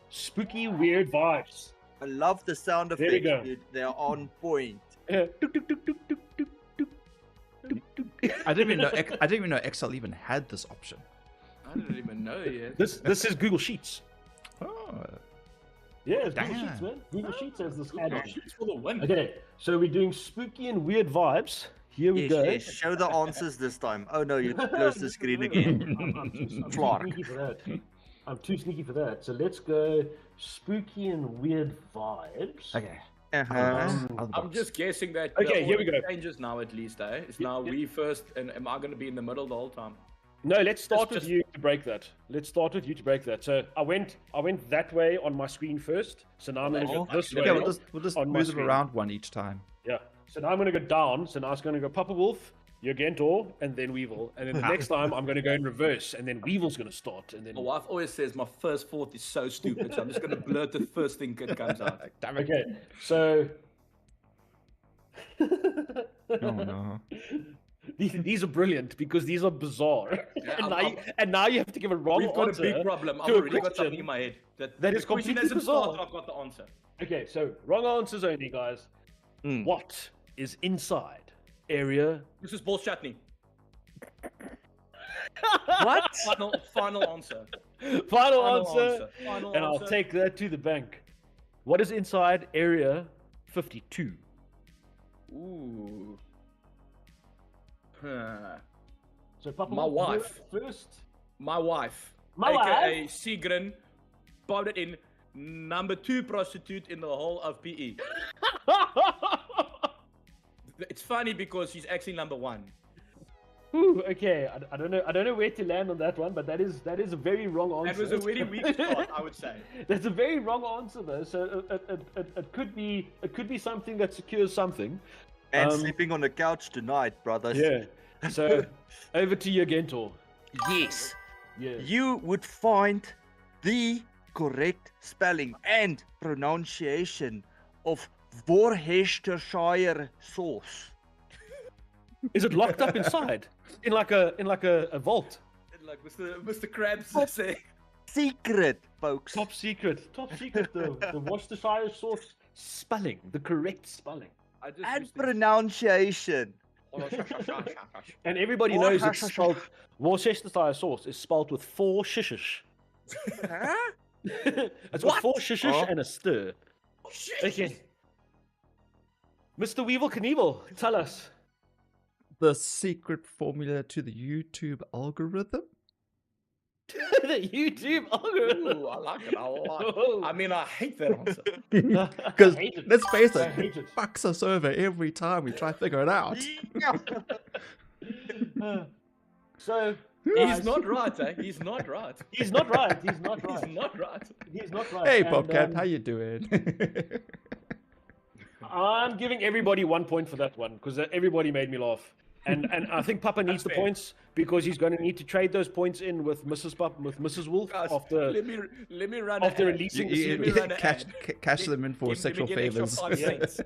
Spooky, weird vibes. I love the sound There we effects, go. dude. They're on point. Tuk, tuk, tuk, tuk, tuk, tuk, tuk, tuk. I didn't even know Excel even had this option. I didn't even know yet. This is Google Sheets. Oh. Yeah, it's Google Damn. Sheets, man. Google Sheets has this add-on. Sheets for the win. Okay, so we're doing spooky and weird vibes. Here we Yes, go. yes. Show the answers this time. Oh no, you closed the screen again. I'm too Clark. sneaky for that. I'm too sneaky for that. So let's go spooky and weird vibes. Okay. Uh-huh. Out of the I'm box. just guessing that Okay, the here we order go. changes now at least, eh? It's now we first, and am I going to be in the middle the whole time? No, let's start with just- you to break that. Let's start with you to break that. So I went that way on my screen first. So now I'm going to go this way. Okay, we'll just on my move it screen. around one each time. Yeah. So now I'm going to go down. So now it's going to go Papa Wolf, Gentor, and then Weevil. And then the next time I'm going to go in reverse, and then Weevil's going to start. And then My wife always says my first thought is so stupid, so I'm just going to blurt the first thing that comes out. Damn it. okay. So Oh no. these are brilliant because these are bizarre. I'm- and now you have to give a wrong We've got a answer. big problem. I've to a already got question. something in my head. That the is question completely hasn't started, bizarre. I've got the answer. Okay, so wrong answers only, guys. Hmm. What is inside area? This is balls chutney. What? Final answer. Final answer. Final And I'll answer. take that to the bank. What is inside area 52? Ooh. Huh. So Papa, My Wolf, you wife. first. My wife, My aka Sigrid, voted in number 2 prostitute in the whole of PE. It's funny because she's actually number 1. Ooh, okay, I don't know where to land on that one, but that is a very wrong That answer. was a very weak start, I would say. That's a very wrong answer though. So it could be something that secures something. And Um, sleeping on the couch tonight, brothers. Yeah. So over to you, Gentor. Yes. Yeah. You would find the correct spelling and pronunciation of Worcestershire sauce. Is it locked up inside? In like a vault? Like Mr. Krabs say. Secret, folks. Top secret. The Worcestershire sauce spelling, the correct spelling. I just And used to- pronunciation. And everybody Oh, knows hush, it's hush, spelled, Worcestershire sauce is spelled with 4 shishish. Huh? It's got 4 shishish Oh. and a stir. Shit. Okay. Mr. Weevil Kneevil, tell us. The secret formula to the YouTube algorithm? The YouTube algorithm. Ooh, I like it a lot. Oh. I mean, I hate that answer. Because hate it. let's face I it, hate it it. fucks us over every time we try to figure it out. So He's guys, not right, eh? He's not right. He's not right. He's not right. He's not right. He's not right. Hey, And, Bobcat, how you doing? I'm giving everybody 1 point for that one because everybody made me laugh. And I think Papa needs the fair. points because he's going to need to trade those points in with Mrs. Wolf Guys, after let me run after an ad. releasing the You- Let me series. run an cash, ad. cash them in for Give- sexual give me an extra favors. 5 cents.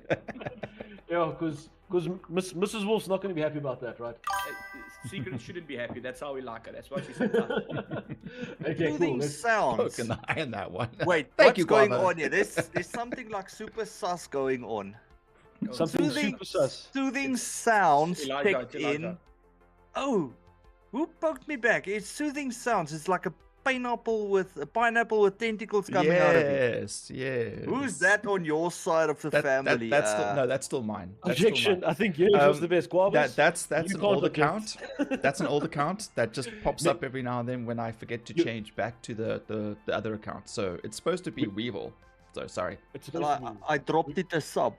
Yeah, because Mrs. Wolf's not going to be happy about that, right? Secret shouldn't be happy. That's how we like it. That's why she said that. Okay, cool. Soothing Let's- sounds. Poke an eye on that one. Wait, Thank what's you, going Guava. on here? There's something like super sus going on. Something Soothing, super sus. soothing sounds Elijah, picked it's Elijah. in. Oh, who poked me back? It's soothing sounds. It's like a pineapple with tentacles coming out of it. Yes, yes. Who's that on your side of the family? That's still, no, that's still mine. That's still Objection. mine. I think yours was Um, the best. Guavas, That's you an can't old object. account. That's an old account that just pops up every now and then when I forget to You- change back to the other account. So it's supposed to be Weevil. So sorry. It's Well, supposed to be- I dropped it a sub.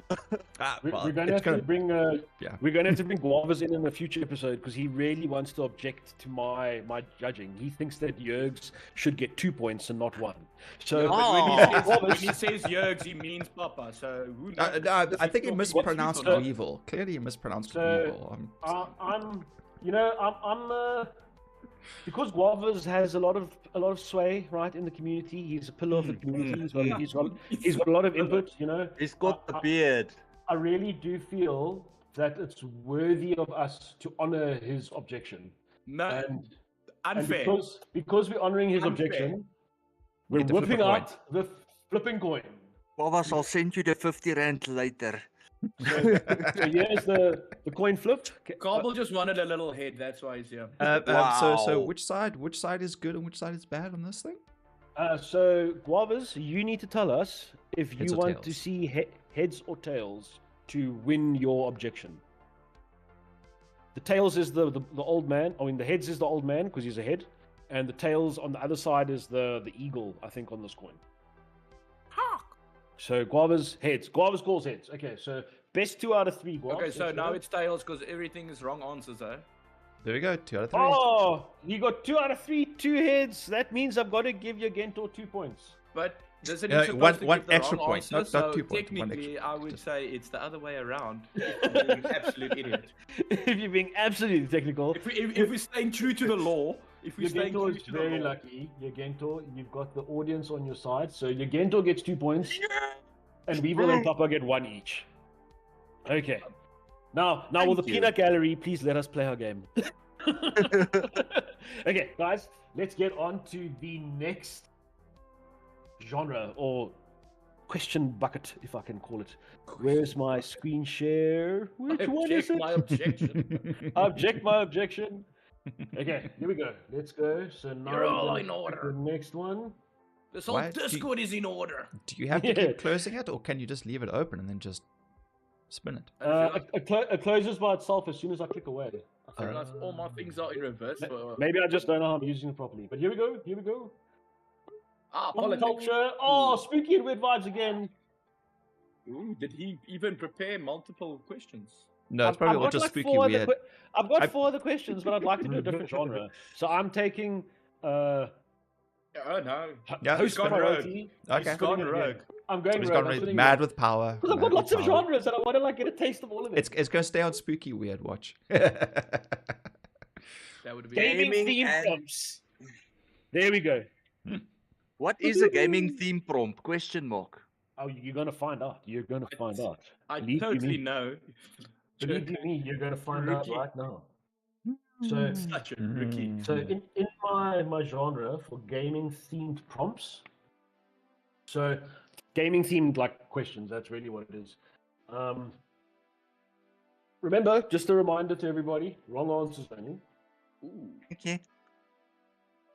We're going to have to bring yeah. we're going to have to bring Guavas in a future episode because he really wants to object to my judging. He thinks that Yergs should get 2 points and not 1. So But Oh. when he says Yergs, he means Papa. So who knows? No, I think he What's mispronounced truth or not? Weevil. Clearly, he mispronounced So, Weevil. I'm because Guavas has a lot of sway right in the community. He's a pillar of the community. He's got a lot of input. You know, He's got the I- beard. I really do feel that it's worthy of us to honor his objection. No, And unfair. because we're honoring his Unfair. objection, we're get to flip a whipping coin. out the flipping coin. Bobas, I'll send you the 50 rand later. So here's the coin flipped. Cobble just wanted a little head. That's why he's here. So Wow. which side is good and which side is bad on this thing? So Guavas, you need to tell us if you Heads or want to tails? see heads or tails to win your objection. The tails is the old man. I mean, the heads is the old man because he's a head, and the tails on the other side is the eagle. I think on this coin. So Guavas heads. Guavas calls heads. Okay, so best 2 out of 3. Guavas. Okay, so let's now go. it's tails because everything is wrong answers, eh? There we go. 2 out of 3. Oh, you got 2 out of 3, 2 heads. That means I've got to give your Gentor 2 points. But doesn't Yeah, he supposed one- to one give the extra wrong point, answer? not So 2 points, one technically, extra I point, would just- say it's the other way around. If you're being an absolute idiot. If you're being absolutely technical, If we're staying true to the law, if we're your staying Gentor true is to the very law, lucky. Your Gentor, you've got the audience on your side. So your Gentor gets 2 points, and Weevil and Papa get 1 each. Okay. Now, will the Thank you. peanut gallery please let us play our game? Okay, guys, let's get on to the next genre or question bucket, if I can call it. Where's my screen share? Which I one is object it? my objection. Object my objection. Okay, here we go. Let's go. So now You're we're all gonna in pick order. The next one. This whole Why do you- Discord is in order. Do you have to Yeah. keep closing it, or can you just leave it open and then just spin it? It closes by itself as soon as I click away. I realize all my things are in reverse. Maybe I just don't know how I'm using it properly. But here we go. Here we go. Politics. Culture. Oh, spooky and weird vibes again. Ooh, did he even prepare multiple questions? No, it's probably all got just like spooky 4 other weird. I've got I- 4 other questions, but I'd like to do a different genre. So I'm taking Oh no. Yeah, host gone priority. Okay. He's gone Spinning it rogue. again. I'm going He's rogue. gone I'm spinning mad it. with power. Because I've got mad with lots of power. genres and I want to like get a taste of all of it. It's going to stay on spooky weird. Watch. That would be gaming Gaming theme and- prompts. There we go. What is a gaming theme prompt? Question mark. Oh, you're gonna find out. You're gonna find out. I Believe you totally me. know. Believe you me, you're gonna find out Rookie. right now. So, Such a rookie. so in my genre for gaming themed prompts. So gaming themed like questions. That's really what it is. Remember, just a reminder to everybody: wrong answers only. Ooh. Okay.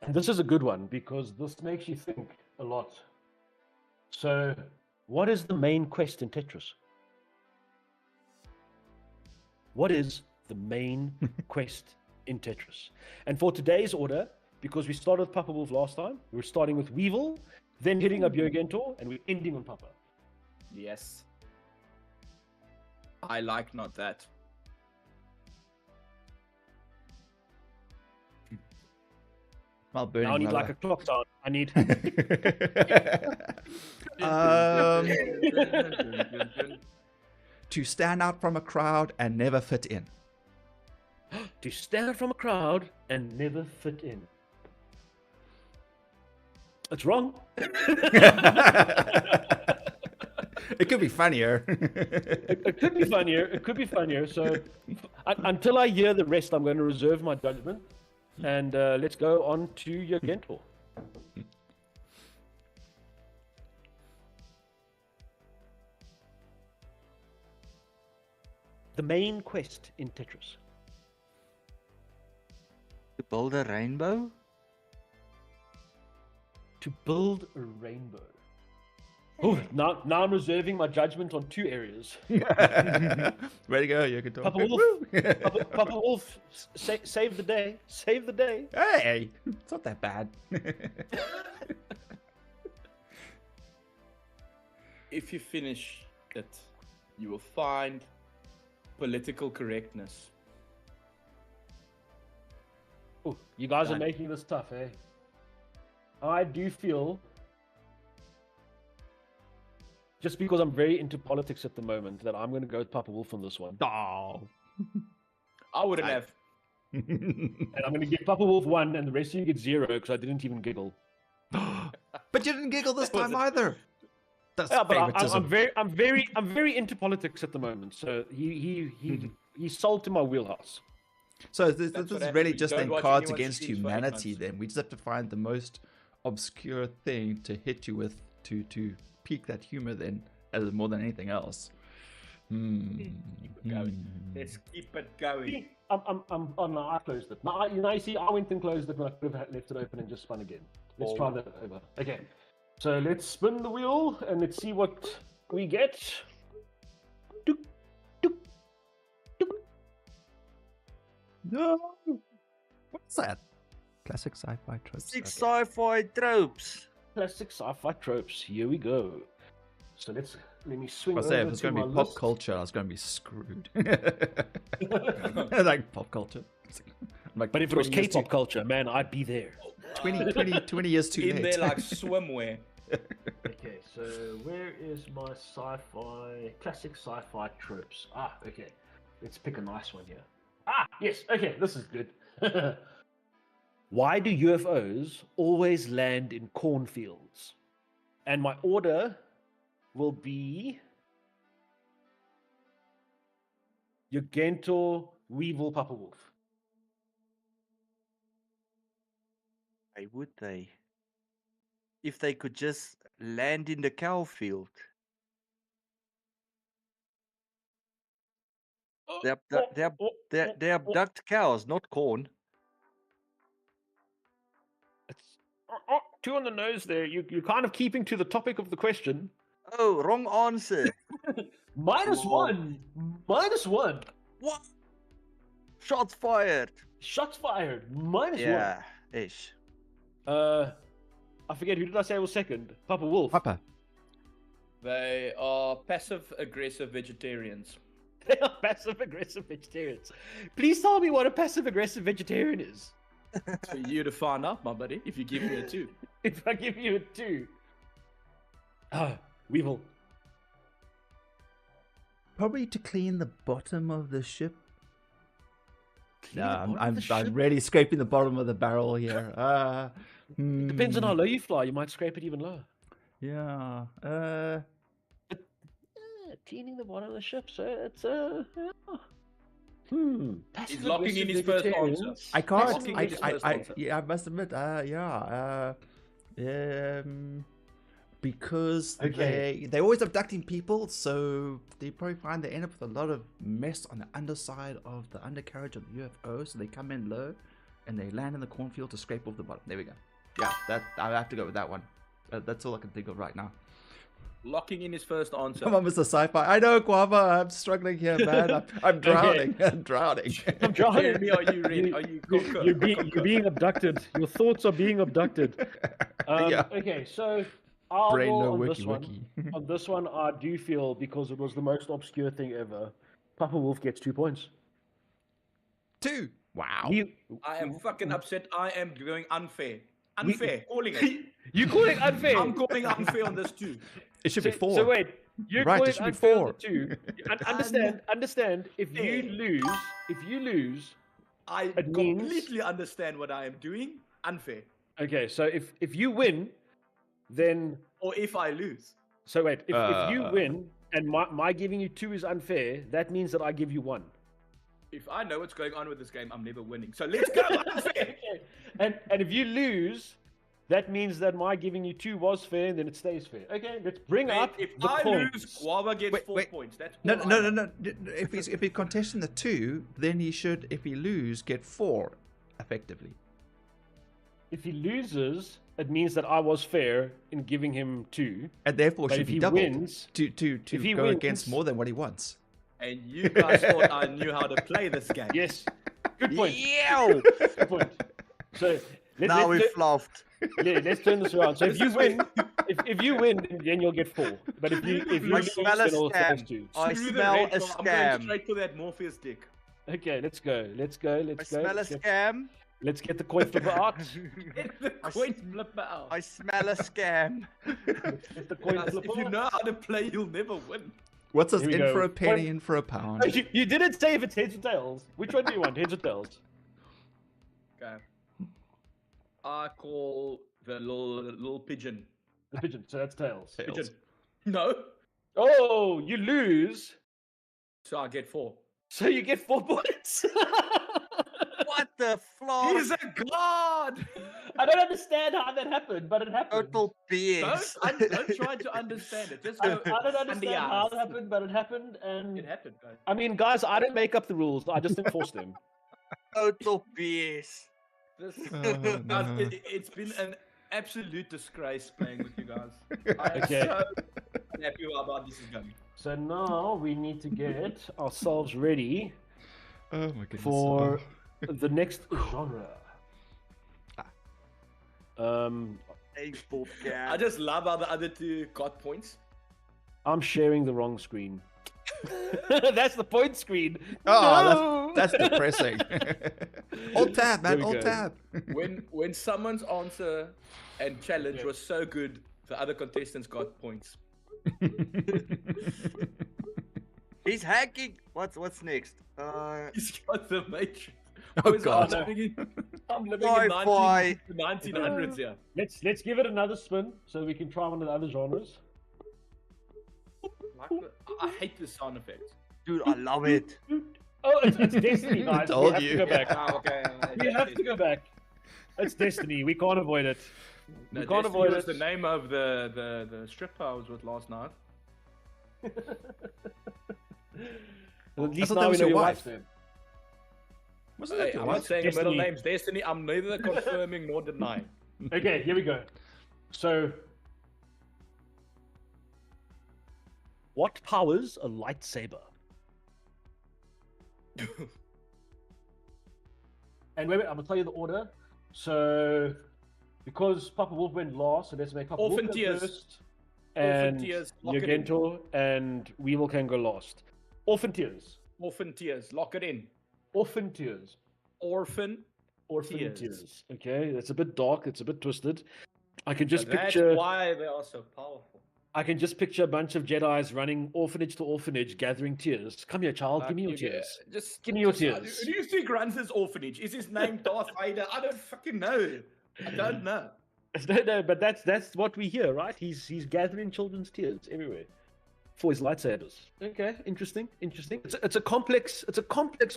And this is a good one because this makes you think a lot. So, what is the main quest in Tetris? What is the main quest in Tetris? And for today's order, because we started with Papa Wolf last time, we're starting with Weevil, then hitting up Yogentor, and we're ending on Papa. Yes. I like not that. Well, burning Now I need rubber. like a clock sound. I need. To stand out from a crowd and never fit in. To stand out from a crowd and never fit in. That's wrong. It could be funnier. It could be funnier. It could be funnier. So until I hear the rest, I'm going to reserve my judgment. And let's go on to your Gentor. The main quest in Tetris. To build a rainbow? To build a rainbow. Oh, now I'm reserving my judgment on 2 areas. Way to go, you can talk. Papa Wolf, Papa Wolf, save the day. Save the day. Hey, it's not that bad. If you finish it, you will find political correctness. Oh, you guys are Done. making this tough, eh? I do feel, just because I'm very into politics at the moment, that I'm going to go with Papa Wolf on this one. Oh. I wouldn't I- have. And I'm going to give Papa Wolf 1 and the rest of you get 0 because I didn't even giggle. But you didn't giggle this Was time it- either. That's Yeah, but favoritism. I'm very into politics at the moment. So he's sold to my wheelhouse. So this That's what is happens really when you just don't then watch Cards anyone's Against streams for 8 Humanity. months. Then we just have to find the most obscure thing to hit you with to pique that humor. Then, as more than anything else. Keep it going. Let's keep it going. Oh no, I closed it. No, you see, I went and closed it when I could have left it open and just spun again. Let's try that over. Okay, so let's spin the wheel and let's see what we get. Dook, dook, dook. No. What's that? Classic sci-fi tropes. Six Okay. sci-fi tropes. Classic sci-fi tropes. Here we go. So let me swing I over say if it's to going to my be pop list. culture, I was going to be screwed. Like pop culture. Like But if it was 20 years K-pop culture, man, I'd be there. 20 years too In late. there like swimwear. Okay, so where is my sci-fi, classic sci-fi tropes? Ah, okay. Let's pick a nice one here. Ah, yes, okay, this is good. Why do UFOs always land in cornfields? And my order will be Yogentor, Weevil, Papa Wolf. Why would they? If they could just land in the cow field. They abduct cows, not corn. It's, 2 on the nose there. You're kind of keeping to the topic of the question. Oh, wrong answer. Minus Oh. 1. Minus 1. What? Shots fired. Shots fired. Minus 1. Yeah, ish. I forget, who did I say was second? Papa Wolf. Papa. They are passive aggressive vegetarians. They are passive aggressive vegetarians. Please tell me what a passive aggressive vegetarian is. It's for you to find out, my buddy, if you give me a 2. If I give you a 2. Ah, Weevil. Probably to clean the bottom of the ship. Clean No, the bottom of I'm the ship? really scraping the bottom of the barrel here. Depends on how low you fly. You might scrape it even lower. Yeah. Cleaning the bottom of the ship, so it's He's locking in his first answer. I can't. Asking which first answer. Yeah, I must admit. Yeah. because Okay. they're always abducting people, so they probably find they end up with a lot of mess on the underside of the undercarriage of the UFO. So they come in low, and they land in the cornfield to scrape off the bottom. There we go. Yeah, I have to go with that one. That's all I can think of right now. Locking in his first answer. Come on, Mr. Sci-Fi. I know, Guava. I'm struggling here, man. I'm drowning. I'm drowning. I'm drowning. Jeremy, are you ready? Are you Coco? You're being abducted. Your thoughts are being abducted. Yeah. Okay, so I'll Brain go no on wiki this one. wiki. On this one, I do feel, because it was the most obscure thing ever, Papa Wolf gets 2 points. 2. Wow. I am fucking upset. I am going unfair. Unfair. Calling it. You call it unfair? I'm calling unfair on this too. It should be 4. So wait, you're Right, calling it should be unfair on 4. the 2. Understand. If you lose, I It means- completely understand what I am doing. Unfair. okay. So if you win, then Or if I lose. so wait. If you win and my giving you 2 is unfair, that means that I give you 1. If I know what's going on with this game, I'm never winning. So let's go unfair. And if you lose, that means that my giving you 2 was fair, and then it stays fair. Okay, let's bring up If the I points. lose, Guava gets Wait, 4 wait. points. That's No, all no, I no, know. no. If he's contesting the 2, then he should, if he lose, get 4, effectively. If he loses, it means that I was fair in giving him 2. And therefore But should if be he doubled wins- to if he go against wins- more than what he wants. And you guys thought I knew how to play this game. Yes, good point. Yeah. Good point. So Now we let's, fluffed. let's turn this around. So if you win, if you win, then you'll get 4. But if you I lose, smell a then it'll scam. stays 2. I Screw the smell red a bar. I'm going scam. straight for that Morpheus dick. Okay, let's go. Let's go. I Let's go. smell a Let's get, scam. let's get the coin flipper out. Get the coin flipper out. I smell a scam. Get the coin Guys, flipper. if you know how to play, you'll never win. What's this? Here we In go. for a penny, What- in for a pound. You didn't say if it's heads or tails. Which one do you want? Heads or tails? Okay. I call the little pigeon. The pigeon. So that's tails. Tails. Pigeon. No. Oh, you lose. So I get 4. So you get 4 points. What the flop? He's a god. I don't understand how that happened, but it happened. Total BS. Don't try to understand it. Just go. I don't understand how it eyes. happened, but it happened. And It happened, guys. I mean, guys, I don't make up the rules. I just enforce them. Total BS. This, Oh, guys, no. it's been an absolute disgrace playing with you guys. I am Okay. so happy about this is going. So now we need to get ourselves ready Oh my goodness. for the next genre. Hey, Bob I Gab. just love how the other 2 got points. I'm sharing the wrong screen. That's the point screen. Oh, No! that's depressing. Alt tab, man. There we Alt go. tab. When someone's answer and challenge Yeah. was so good, the other contestants got points. He's hacking. What's next? He's got the Matrix. Oh, Boys, God. I'm living in Wi-Fi. 1900s here. Let's give it another spin so we can try one of the other genres. I hate the sound effects. Dude, I love it. Oh, it's Destiny, guys. We Told have you. to go back. Ah, okay. We have to go back. It's Destiny. We can't avoid it. No, We can't Destiny avoid was it. the name of the stripper I was with last night. At I least thought now that we was know your your wife. wife's name. Wasn't Hey, that your I'm not wife? saying the middle Destiny. name's Destiny. I'm neither confirming nor denying. Okay, here we go. So, what powers a lightsaber? And wait, I'm gonna tell you the order. So, because Papa Wolf went last, so let's make Papa Wolf Orphan go Tears. first, and Tears, lock it in. Yogento and Weevil can go last. Orphan Tears. Orphan Tears. Lock it in. Orphan Tears. Orphan. Orphan Tears. Tears. Okay, that's a bit dark. It's a bit twisted. I can just That's picture. why they are so powerful. I can just picture a bunch of Jedi's running orphanage to orphanage, gathering tears. Come here, child. Give me your tears. Just Give me your just- tears. Who do you think runs this orphanage? Is his name Darth Vader? I don't fucking know. I don't know. No, but that's what we hear, right? He's gathering children's tears everywhere for his lightsabers. Okay, interesting. It's a complex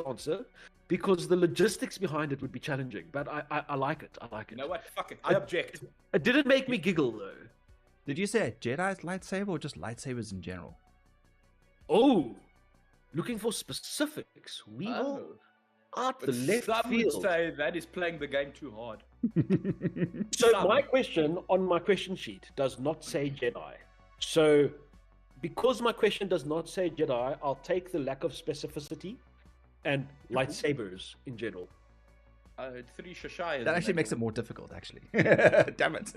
answer because the logistics behind it would be challenging. But I like it. I like it. You know what? Fuck it. I object. It didn't make me giggle though. Did you say a Jedi's lightsaber or just lightsabers in general? Oh, looking for specifics. Weevil out But the left some would field. say that is playing the game too hard. So Some. my question on my question sheet does not say Jedi. So because my question does not say Jedi, I'll take the lack of specificity and lightsabers in general. 3 Shashayas. That actually makes it more difficult, actually. Damn it.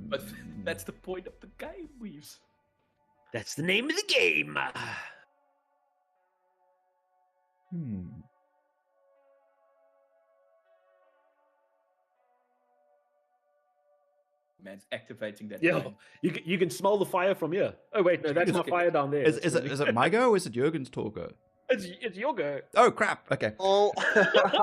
But that's the point of the game, Weaves. That's the name of the game. Man's activating that. Yeah, brain. you can smell the fire from here. Oh wait, no, that's my fire down there. Is it my go or is it Jurgen's tour go? It's your go. Oh, crap. Okay. Oh.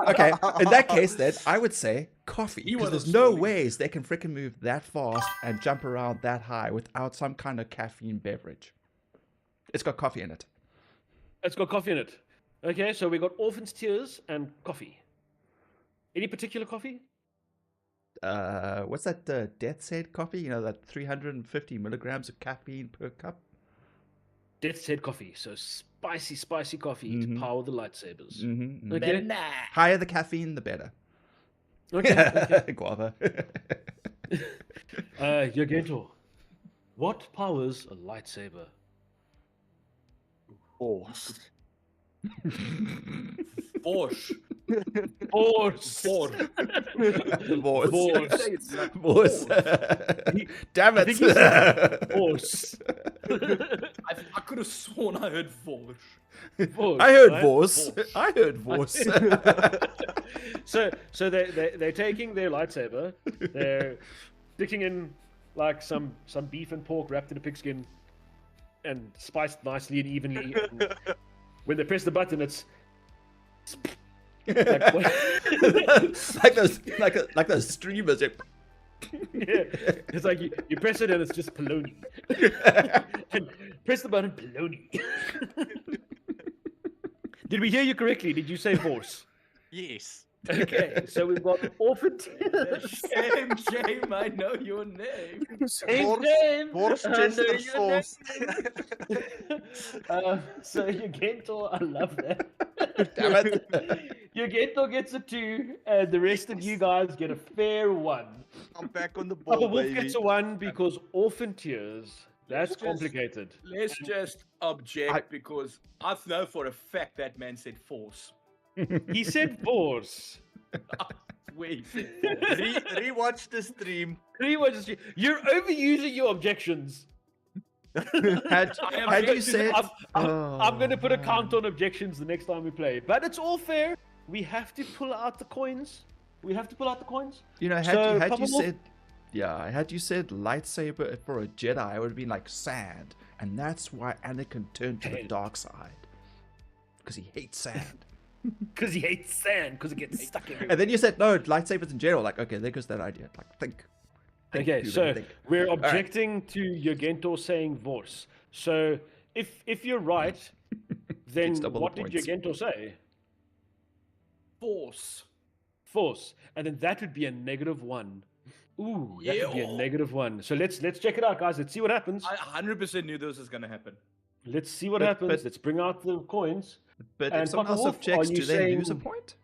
Okay. In that case, then, I would say coffee. You Because wanna there's no swing. ways they can freaking move that fast and jump around that high without some kind of caffeine beverage. It's got coffee in it. It's got coffee in it. Okay, so we got Orphan's Tears and coffee. Any particular coffee? What's that Death's Head coffee? You know, that 350 milligrams of caffeine per cup? Death's Head coffee. So spicy coffee to power the lightsabers. Mm-hmm. Okay. Higher the caffeine, the better. Okay. Guava. Yogento, what powers a lightsaber? Force. Force. Force. Force. Force. Damn I it. think he said Force. I could have sworn I heard Force. Force, I heard right? Vorse. I heard Vorse. So they're taking their lightsaber, they're sticking in like some beef and pork wrapped in a pigskin and spiced nicely and evenly. And when they press the button, it's like those streamers. yeah, it's like you press it and it's just polony. And press the button, polony. Did we hear you correctly? Did you say force? Yes. Okay, so we've got Orphan Tears. Shame, I know your name. Force Chester sauce. So Yogento, I love that. Damn it. Yogento gets a 2, and the rest of you guys get a fair 1. I'm back on the Papa ball, Wolf baby. gets a 1 because Orphan Tears. That's Let's just- complicated. Let's just object because I know for a fact that man said force. He said force. Where he said force. Rewatch the stream. You're overusing your objections. Had you said... I'm going to put a count on objections the next time we play. But it's all fair. We have to pull out the coins. You know, So, had Papa you Wolf- said... Yeah, had you said lightsaber for a Jedi, it would have been like sand. And that's why Anakin turned to the dark side. Because he hates sand. Because he hates sand, because it gets stuck in And then you said, no, lightsabers in general. Like, okay, there goes that idea. Like, think. Okay, Ruben, so think. we're objecting to Yogento saying Vorse. So if you're right, then Gets double the what did points. Yogento say? Force. Force. And then that would be a -1. Ooh, that would be a Yeah. -1. So let's check it out, guys. Let's see what happens. I 100% knew this was going to happen. Let's see what But- happens. but- Let's bring out the coins. But And if someone Papa else Wolf, objects, are you do they lose a saying- point?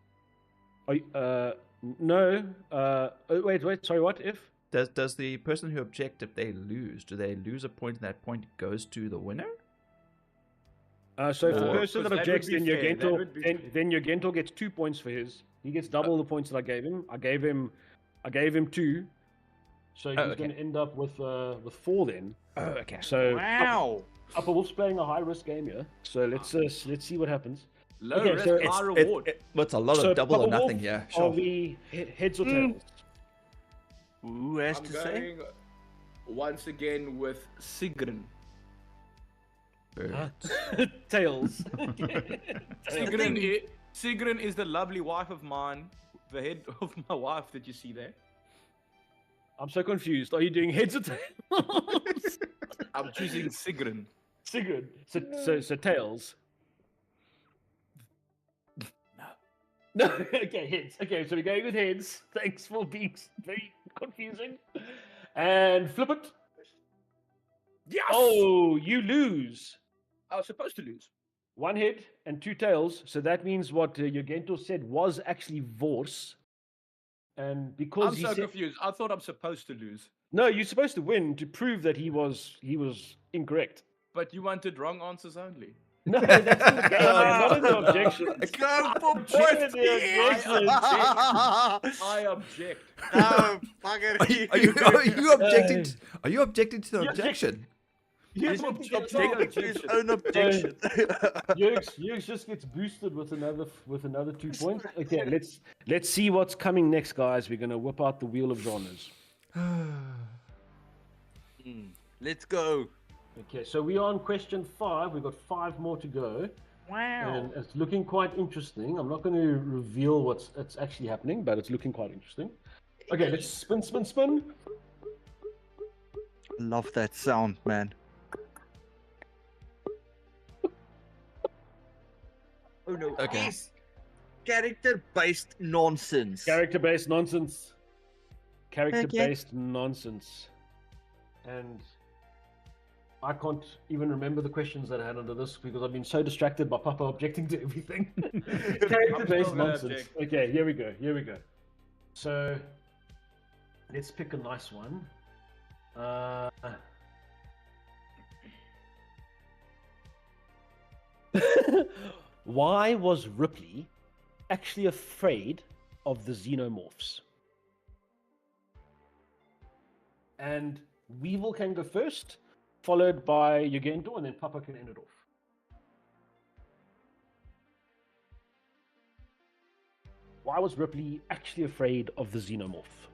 No. Wait. Sorry, what? If? Does the person who object, if they lose, do they lose a point and that point goes to the winner? So if the No, person that 'cause that would objects, be then fair, that Yogento, would be then Yogento gets 2 points for his. He gets double the points that I gave him. I gave him 2, so he's okay. going to end up with 4 then. Oh, okay. So Wow. Upper Wolf's playing a high risk game here. So let's see what happens. Low Okay, risk, so high it's- reward. Well, it's a lot So of double or Papa nothing Wolf, here. Are Sure. we heads or tails? Who has I'm to say? going once again with Sigrun. Birds. Tails. Sigrun is the lovely wife of mine, the head of my wife that you see there. I'm so confused. Are you doing heads or tails? I'm choosing Sigrun. Sigurd. So tails. No. Okay, heads. Okay, so we're going with heads. Thanks for being very confusing. And flip it. Yes! Oh, you lose. I was supposed to lose. 1 head and 2 tails. So that means what Yogento said was actually Vorse. And because I'm he so said confused. I thought I'm supposed to lose. no, you're supposed to win to prove that he was incorrect. But you wanted wrong answers only. No, that's in the game, not in the objections. Go for Object points. in the objections. I object. No, fucker. Are you objecting to the Yeah. objection? Here's He's what objecting to his own objection. Yerks just gets boosted with another 2 points. Okay, let's see what's coming next, guys. We're gonna whip out the wheel of genres. Let's go. Okay, so we are on question 5. We've got 5 more to go. Wow. And it's looking quite interesting. I'm not going to reveal what's actually happening, but it's looking quite interesting. Okay, let's spin. Love that sound, man. Oh no. Okay. Yes. Character-based nonsense. Character-based nonsense. Character-based nonsense. And I can't even remember the questions that I had under this because I've been so distracted by Papa objecting to everything. Character-based gonna nonsense. object. Okay, here we go. So, let's pick a nice one. Why was Ripley actually afraid of the xenomorphs? And Weevil can go first, followed by Yogento, and then Papa can end it off. Why was Ripley actually afraid of the xenomorph?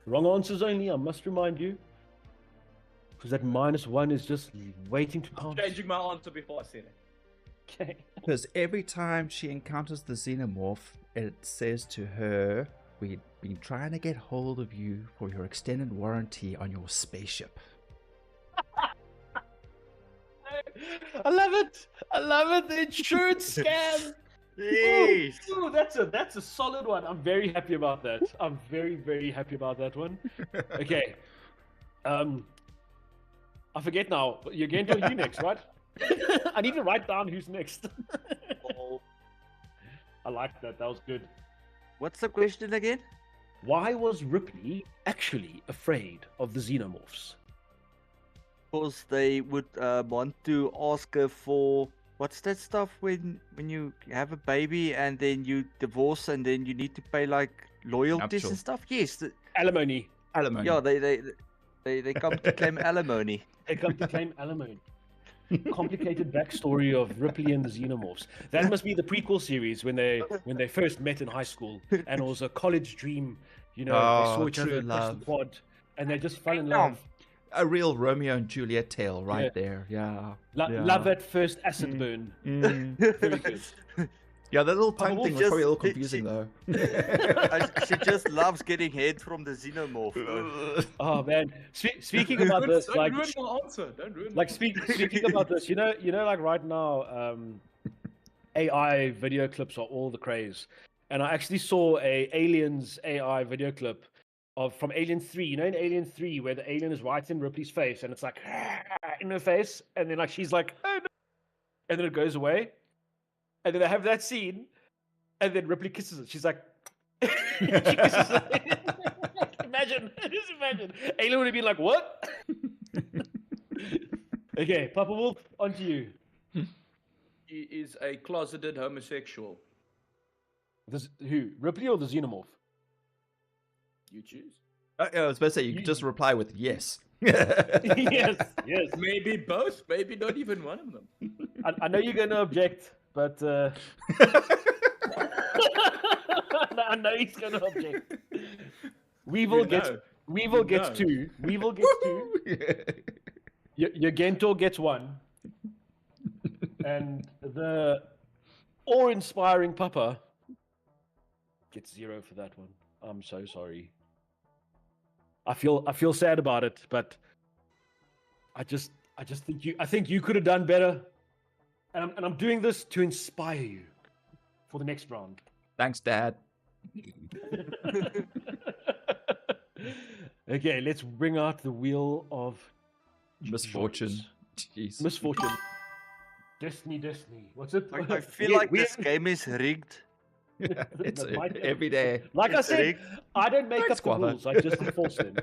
Wrong answers only, I must remind you. Because that -1 is just waiting to pounce. Changing my answer before I said it. Okay. Because every time she encounters the xenomorph, it says to her, "We've been trying to get hold of you for your extended warranty on your spaceship." I love it. The insurance scam. Yes. Ooh, that's a solid one. I'm very happy about that. I'm very, very happy about that one. Okay. I forget now. You're going to you next, right? I need to write down who's next. I like that. That was good. What's the question again? Why was Ripley actually afraid of the xenomorphs? Because they would want to ask her for what's that stuff when you have a baby and then you divorce and then you need to pay like loyalties Nuptial. and stuff. Yes. Alimony. Alimony. Yeah, they come to claim alimony. They come to claim alimony. Complicated backstory of Ripley and the xenomorphs. That must be the prequel series when they first met in high school and it was a college dream. You know, they saw each other true across love. the quad and they just fell in love. A real Romeo and Juliet tale right there. Yeah. Yeah. Love at first acid burn. Very good. Yeah, that little tongue Wolf thing was probably a little just- confusing though. She just loves getting head from the xenomorph. Oh man, speaking about this, Don't like, ruin my answer. Don't ruin like my speaking about this, you know, like right now, AI video clips are all the craze, and I actually saw a Aliens AI video clip from Alien 3. You know, in Alien 3, where the alien is right in Ripley's face, and it's like in her face, and then like she's like, oh no, and then it goes away, and then they have that scene, and then Ripley kisses it. She's like, she kisses it. Just imagine. Alien would have been like, what? Okay, Papa Wolf, on to you. He is a closeted homosexual. Who? Ripley or the xenomorph? You choose. I was about to say, you could just reply with yes. Yes. Maybe both. Maybe not even one of them. I know you're going to object, but I know he's going to object. Weevil gets two. Weevil gets two. Yogento gets 1. And the awe-inspiring Papa gets 0 for that one. I'm so sorry. I feel sad about it, but I think you could have done better. And I'm doing this to inspire you for the next round. Thanks, Dad. Okay, let's bring out the wheel of Misfortune. choice. Jeez. Misfortune. Destiny. What's it? I feel like this game is rigged. It's That might be. every day. Like I It's said, rigged. I don't make Don't up the squabble. rules. I just enforce them.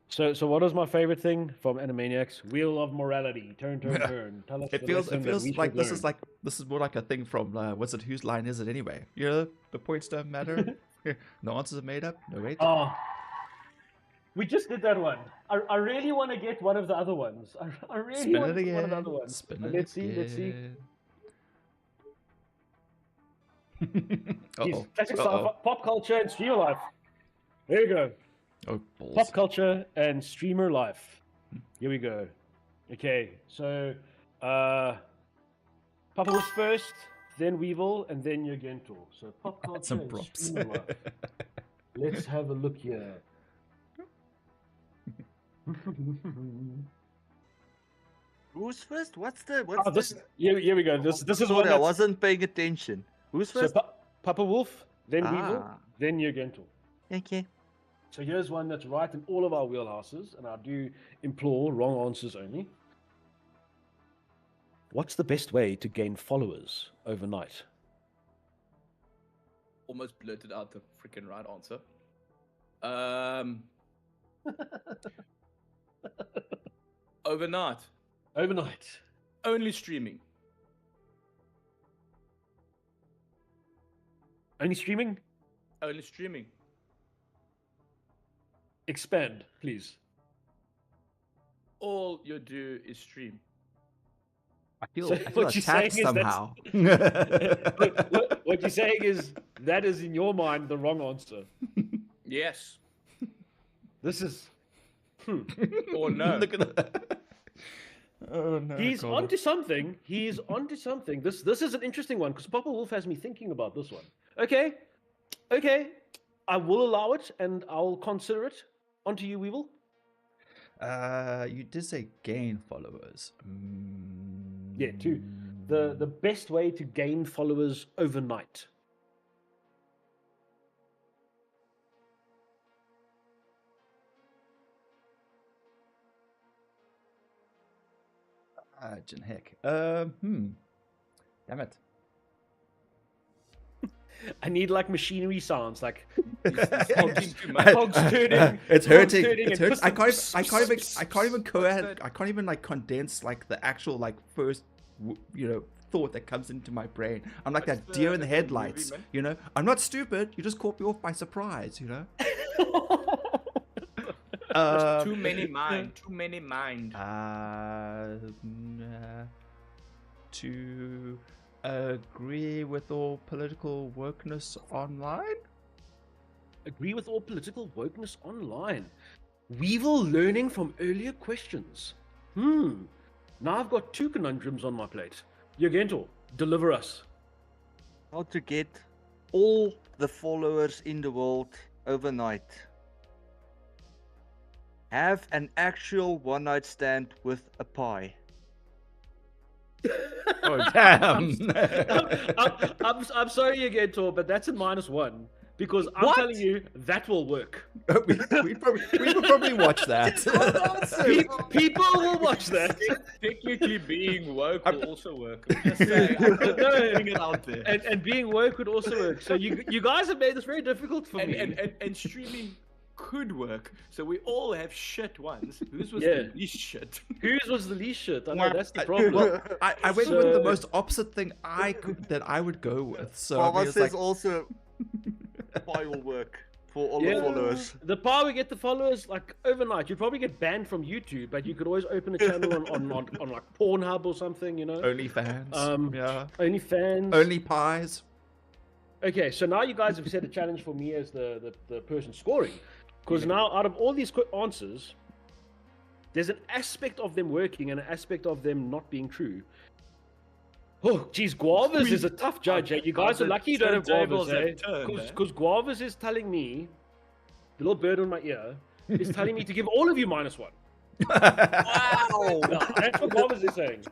So what is my favorite thing from Animaniacs? Wheel of morality. Turn. Tell us It the feels lesson that we like should this learn. is like this is more like a thing from what's it? Whose line is it anyway? You know, the points don't matter. No answers are made up. No wait. Oh, we just did that one. I really want to get one of the other ones. I really Spin want it one of the again. other ones. Spin it Let's see. again. Jeez, Uh-oh. classic Uh-oh. sci-fi, pop culture and streamer life. There you go. Oh, balls. Pop culture and streamer life. Here we go. Okay, so Papa was first, then Weevil, and then Yogento. So pop culture Some and props. streamer life. Let's have a look here. Who's first? What's Oh, here we go. This is one Sorry, I that's, wasn't paying attention. Who's so first? Papa Wolf, then Weevil, Ah. then Yogento. Okay. So here's one that's right in all of our wheelhouses, and I do implore wrong answers only. What's the best way to gain followers overnight? Almost blurted out the freaking right answer. Overnight. Overnight. Only streaming. Only streaming? Only streaming. Expand, please. All you do is stream. I feel, So I feel what you're saying attacked is somehow. What you're saying is that is in your mind the wrong answer. Yes. This is. Or no. Look at that. Oh no. He's God. onto something. He's onto something. This is an interesting one because Papa Wolf has me thinking about this one. Okay. I will allow it and I'll consider it. Onto you, Weevil. You did say gain followers. Yeah, two. The best way to gain followers overnight. Jen Heck. Damn it. I need like machinery sounds, like Talking too much. cogs turning. It's cogs hurting. turning It's and hurting. I pistons. can't even like condense like the actual like first thought that comes into my brain. I'm like What's that deer in the the movie, headlights. man? You know, I'm not stupid. You just caught me off by surprise. You know. Too many mind. Too many mind. To agree with all political wokeness online. Agree with all political wokeness online. Weevil learning from earlier questions. Now I've got two conundrums on my plate. Yogento, deliver us. How to get all the followers in the world overnight. Have an actual one-night stand with a pie. Oh damn! I'm sorry, Yogento, but that's a -1 because I'm What? telling you that will work. we would probably watch that. People will watch that. Technically, being woke will also work. I'm just saying. I'm just putting it out there. And being woke would also work. So you guys have made this very difficult for me. And streaming could work. So we all have shit ones. Whose was Yeah. the least shit? Whose was the least shit? I know that's the problem. Well, I went with the So- most opposite thing that I would go with. So I Papa mean, it's says like, also pie will work for all Yeah. the followers. The power we get the followers like overnight. You'd probably get banned from YouTube, but you could always open a channel on like Pornhub or something, you know. only fans. Yeah. OnlyFans. Only pies. Okay, so now you guys have set a challenge for me as the person scoring. Because now, out of all these answers, there's an aspect of them working and an aspect of them not being true. Oh, geez, Guavas is a tough judge. Eh? You guys are lucky you don't have Guavas, eh? Because Guavas is telling me, the little bird on my ear, is telling me to give all of you -1. Wow! No, that's what Guavas is saying.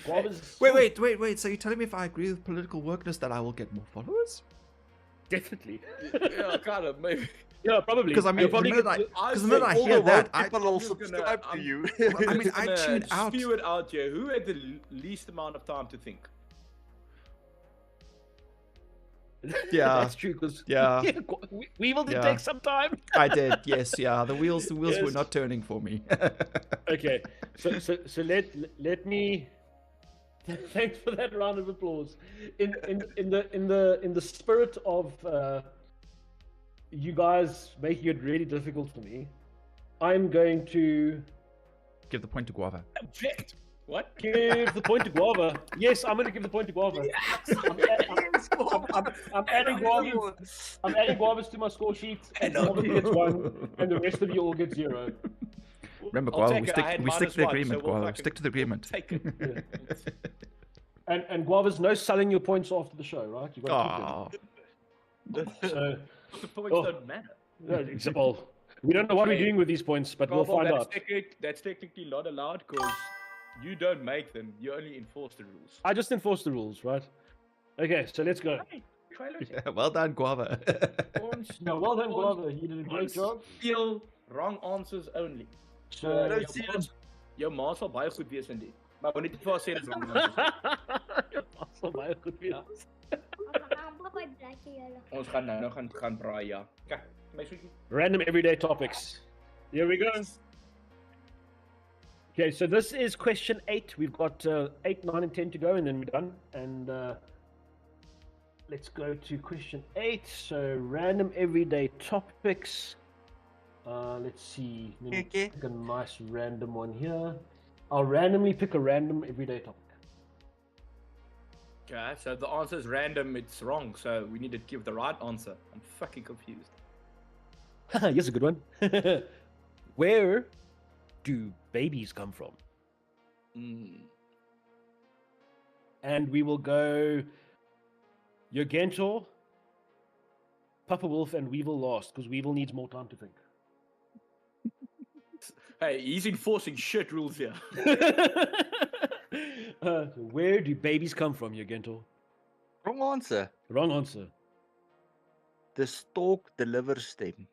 Guavas. Wait. So you're telling me if I agree with political wokeness that I will get more followers? Definitely. Yeah, kind of, maybe. Yeah, probably. Because I mean, You'll the probably minute get- I hear that, people will I'm just gonna- subscribe to I'm- you. I mean, just I gonna tune out. Spew it out here. Who had the least amount of time to think? Yeah. That's true. Because Yeah. Weevil did Yeah. take some time. I did, yes, yeah. The wheels were Yes. not turning for me. Okay, so let me. Thanks for that round of applause. In the spirit of you guys making it really difficult for me, I'm going to Give the point to Guava. Object. What? give the point to Guava. Yes, I'm going to give the point to Guava. I'm adding Guavas. I'm adding Guavas to my score sheet, and Guava gets 1, and the rest of you all get 0. Remember, I'll Guava, take we it. stick, I had we stick to the -1, agreement, so we'll Guava. fucking- Stick to the agreement. Take it. And Guava's no selling your points after the show, right? You got Oh, to keep them. So, The points Oh. don't matter. well, we don't know what we're Hey, doing with these points, but we'll Gobble, find out. that's technically not allowed because you don't make them. You only enforce the rules. I just enforce the rules, right? Okay, so let's go. well done, Guava. No, well done, Guava. You did a great job. Still wrong answers only. So, Jou ma sal baie goed wees in dit. Maar moenie te veel sê dis wrong answers. Awesome, baie goed weer. Ons gaan nou gaan braai ja. Kyk, my sweetie. Random everyday topics. Here we go. Okay, so this is question 8. We've got 8, 9, and 10 to go, and then we're done. And let's go to question 8. So random everyday topics. Let's see. Let me Okay. pick a nice random one here. I'll randomly pick a random everyday topic. Okay, so the answer is random, it's wrong, so we need to give the right answer. I'm fucking confused. Here's a good one. Where do babies come from? And we will go Yogentor, Papa Wolf, and Weevil last, because Weevil needs more time to think. Hey, he's enforcing shit rules here. Where do babies come from, Yogentor? Wrong answer. Wrong answer. The stalk delivers stem.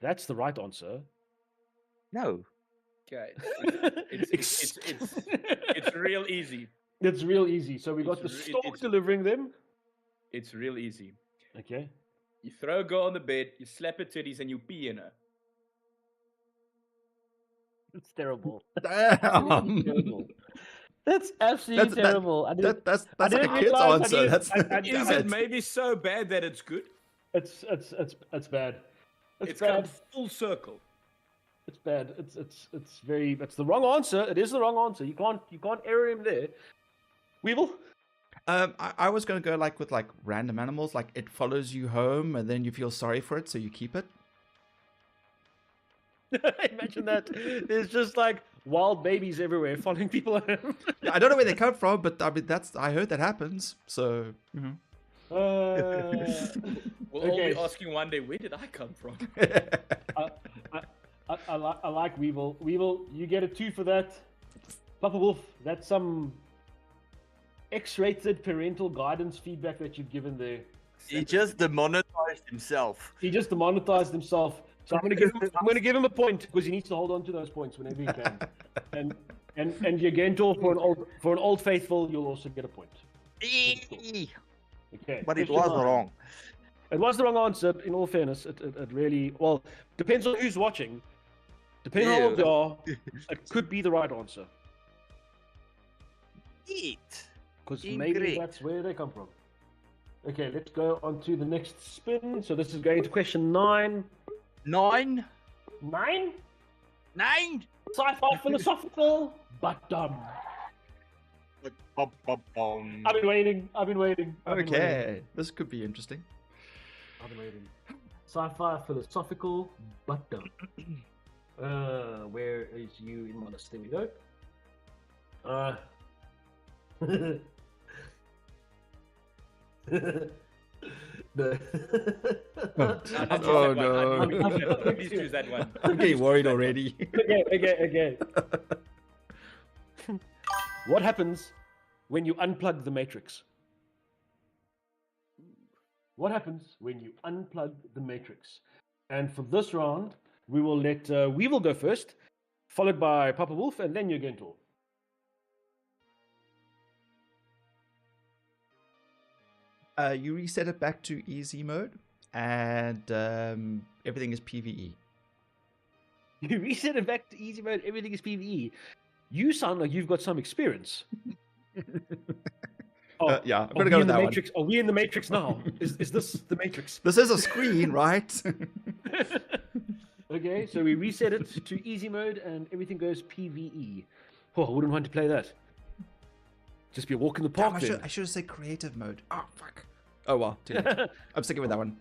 That's the right answer. No. Okay, it's real easy. It's real easy. So we got the It's stalk it's- delivering them. It's real easy. Okay. You throw a girl on the bed, you slap her titties, and you pee in her. It's terrible. Damn. Terrible. That's absolutely That's- terrible. That's I like a didn't kid's realize- I answer. didn't- That's I- Is it maybe so bad that it's good? It's bad. It's bad. come full circle. It's bad. It's the wrong answer. It is the wrong answer. You can't error him there. Weevil? I was gonna go like with like random animals, like it follows you home and then you feel sorry for it, so you keep it. Imagine that. There's just like wild babies everywhere following people home. Yeah, I don't know where they come from, but I mean I heard that happens. So We'll all Okay. be asking one day, where did I come from? I like Weevil. Weevil, you get a 2 for that. Papa Wolf, that's some X-rated parental guidance feedback that you've given there. He just demonetized himself. He just demonetized himself. So I'm gonna give him a point because he needs to hold on to those points whenever he can. and Yogentor, for an old faithful, you'll also get a point. Okay. But it question was 9. wrong. It was the wrong answer. In all fairness, it really depends on who's watching. Depending on how old they are, it could be the right answer Eat. because maybe Incorrect. that's where they come from. Okay, let's go on to the next spin. So this is going to question 9. 9. 9? 9. Sci-fi philosophical, but dumb. I've been waiting. I've been waiting. okay, this could be interesting. I've been waiting. Sci-fi philosophical, but dumb. Where is you in my list? There we go. No. Oh, no. Please choose that one. I'm getting worried already. Okay. What happens when you unplug the matrix? what happens when you unplug the matrix? And for this round, we will let Weevil go first, followed by Papa Wolf, and then Yogentor. You reset it back to easy mode, and everything is PvE. You reset it back to easy mode, everything is PvE. You sound like you've got some experience. Yeah, I'm gonna go with that Matrix? Are we in the Matrix now? Is this the Matrix? This is a screen, right? Okay, so we reset it to easy mode and everything goes PvE. Oh, I wouldn't want to play that. Just be a walk in the park. Damn, I should have said creative mode. Oh, fuck. Oh, well. Too late. I'm sticking with that one.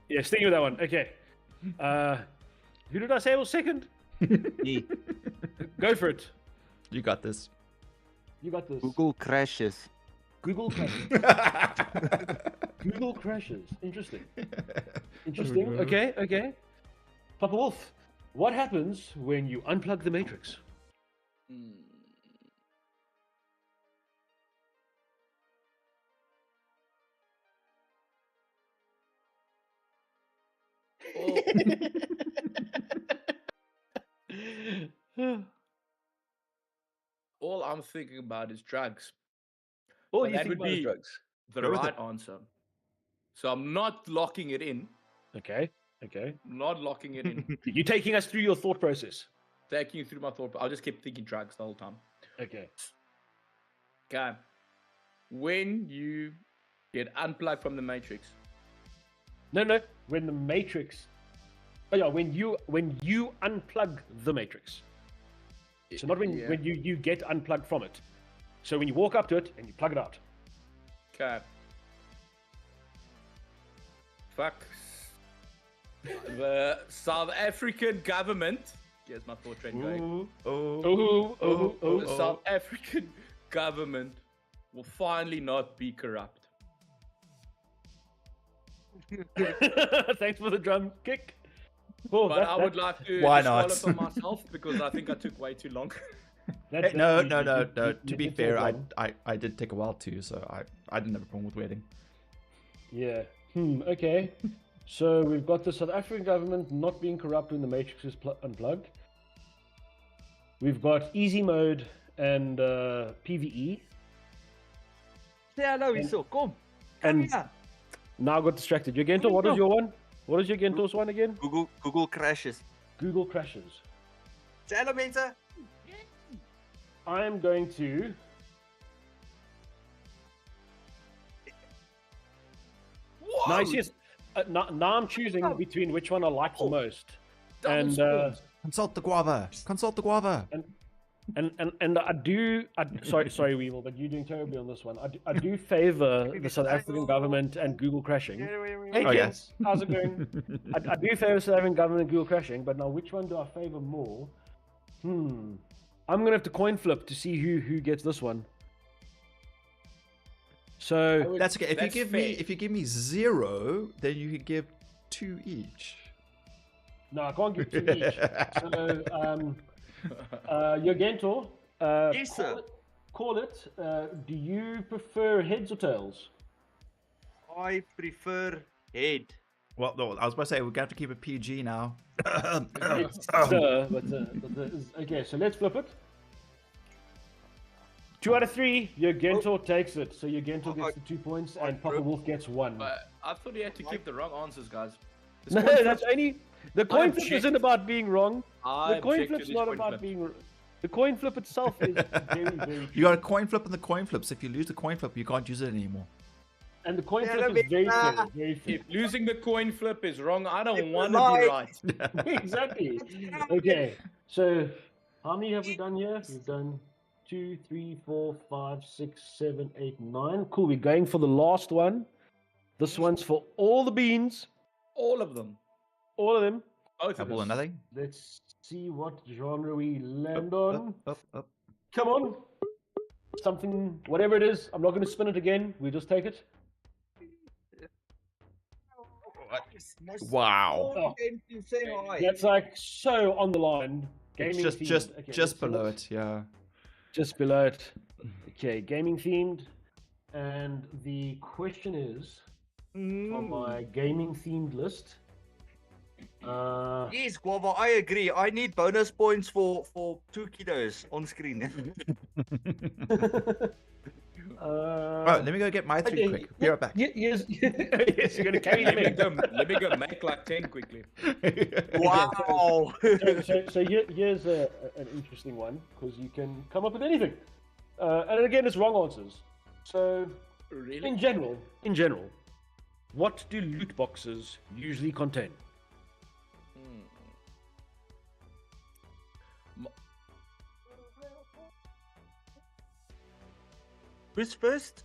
Yeah, sticking with that one. Okay. Who did I say was second? Me. Go for it. You got this. You got this. Google crashes. Google crashes. Google crashes. Interesting. Interesting. Okay, okay. Papa Wolf, what happens when you unplug the Matrix? All I'm thinking about is drugs. All But you that think would about is be drugs. the Go with right answer. So I'm not locking it in. Okay, okay. I'm not locking it in. You're taking us through your thought process. Taking you through my thought, I'll just keep thinking drugs the whole time. Okay. Okay. When you get unplugged from the Matrix, No. When the Matrix. Oh yeah, when you unplug the Matrix. So not when you get unplugged from it. So when you walk up to it and you plug it out. okay. Fuck. The South African government. Here's my thought train going. The South African government will finally not be corrupt. Thanks for the drum kick. Oh, But I would like to Why not? disqualify myself because I think I took way too long. No. To be fair, I did take a while too, so I didn't have a problem with waiting. Yeah. Okay. So we've got the South African government not being corrupt when the Matrix is unplugged. We've got easy mode and PvE. Say hello, Iso. Come. And here. now I got distracted. Yogento, what is your one? What is Yogento's one again? Google crashes. Google crashes. Say hello, mensen. I am going to. Now, you see, now I'm choosing between which one I like the most. And Consult the guava. Consult the guava. and I do. Sorry, Weevil, but you're doing terribly on this one. I do favor the South African government and Google crashing. Hey, Oh, kids, yes. how's it going? I do favor South African government and Google crashing, but now which one do I favor more? I'm gonna have to coin flip to see who gets this one. So That's okay. That's If you give me 0, then you could give 2 each. no, I can't give 2 each. So Yogento, Yes, sir. call it. Do you prefer heads or tails? I prefer head. Well, no, I was about to say we're going to have to keep it PG now. Okay, so let's flip it. 2 out of 3, Yogento takes it. So Yogento gets the 2 points, and Papa Wolf gets 1. But I thought you had to give the wrong answers, guys. This No, coin flip- that's only the coin flip object- isn't about being wrong. I The coin object to flip's this not coin about flip. being. The coin flip itself is very, very. You got a coin flip and the coin flips. If you lose the coin flip, you can't use it anymore. And the coin flip is very fair. Very fair. If losing the coin flip is wrong, I don't want to be right. Exactly. Okay. So, how many have we done here? We've done 2, 3, 4, 5, 6, 7, 8, 9. Cool. We're going for the last one. This one's for all the beans. All of them. All of them. Both of Double or them. nothing. Let's see what genre we land on. Up. Come on. Something, whatever it is. I'm not going to spin it again. We just take it. Wow. Oh, that's like so on the line. It's Gaming just themed. Okay, just let's see below what's- it. Yeah. Just below it. Okay, gaming themed. And the question is, on my gaming themed list. Yes, Guava, I agree. I need bonus points for 2 kiddos on screen. Oh, let me go get my 3 quick. Be right back. Yes, yes, you're gonna carry them in. Let me go make like 10 quickly. Wow. So here's an interesting one because you can come up with anything, and again, it's wrong answers. So, Really? in general, what do loot boxes usually contain? Who's first?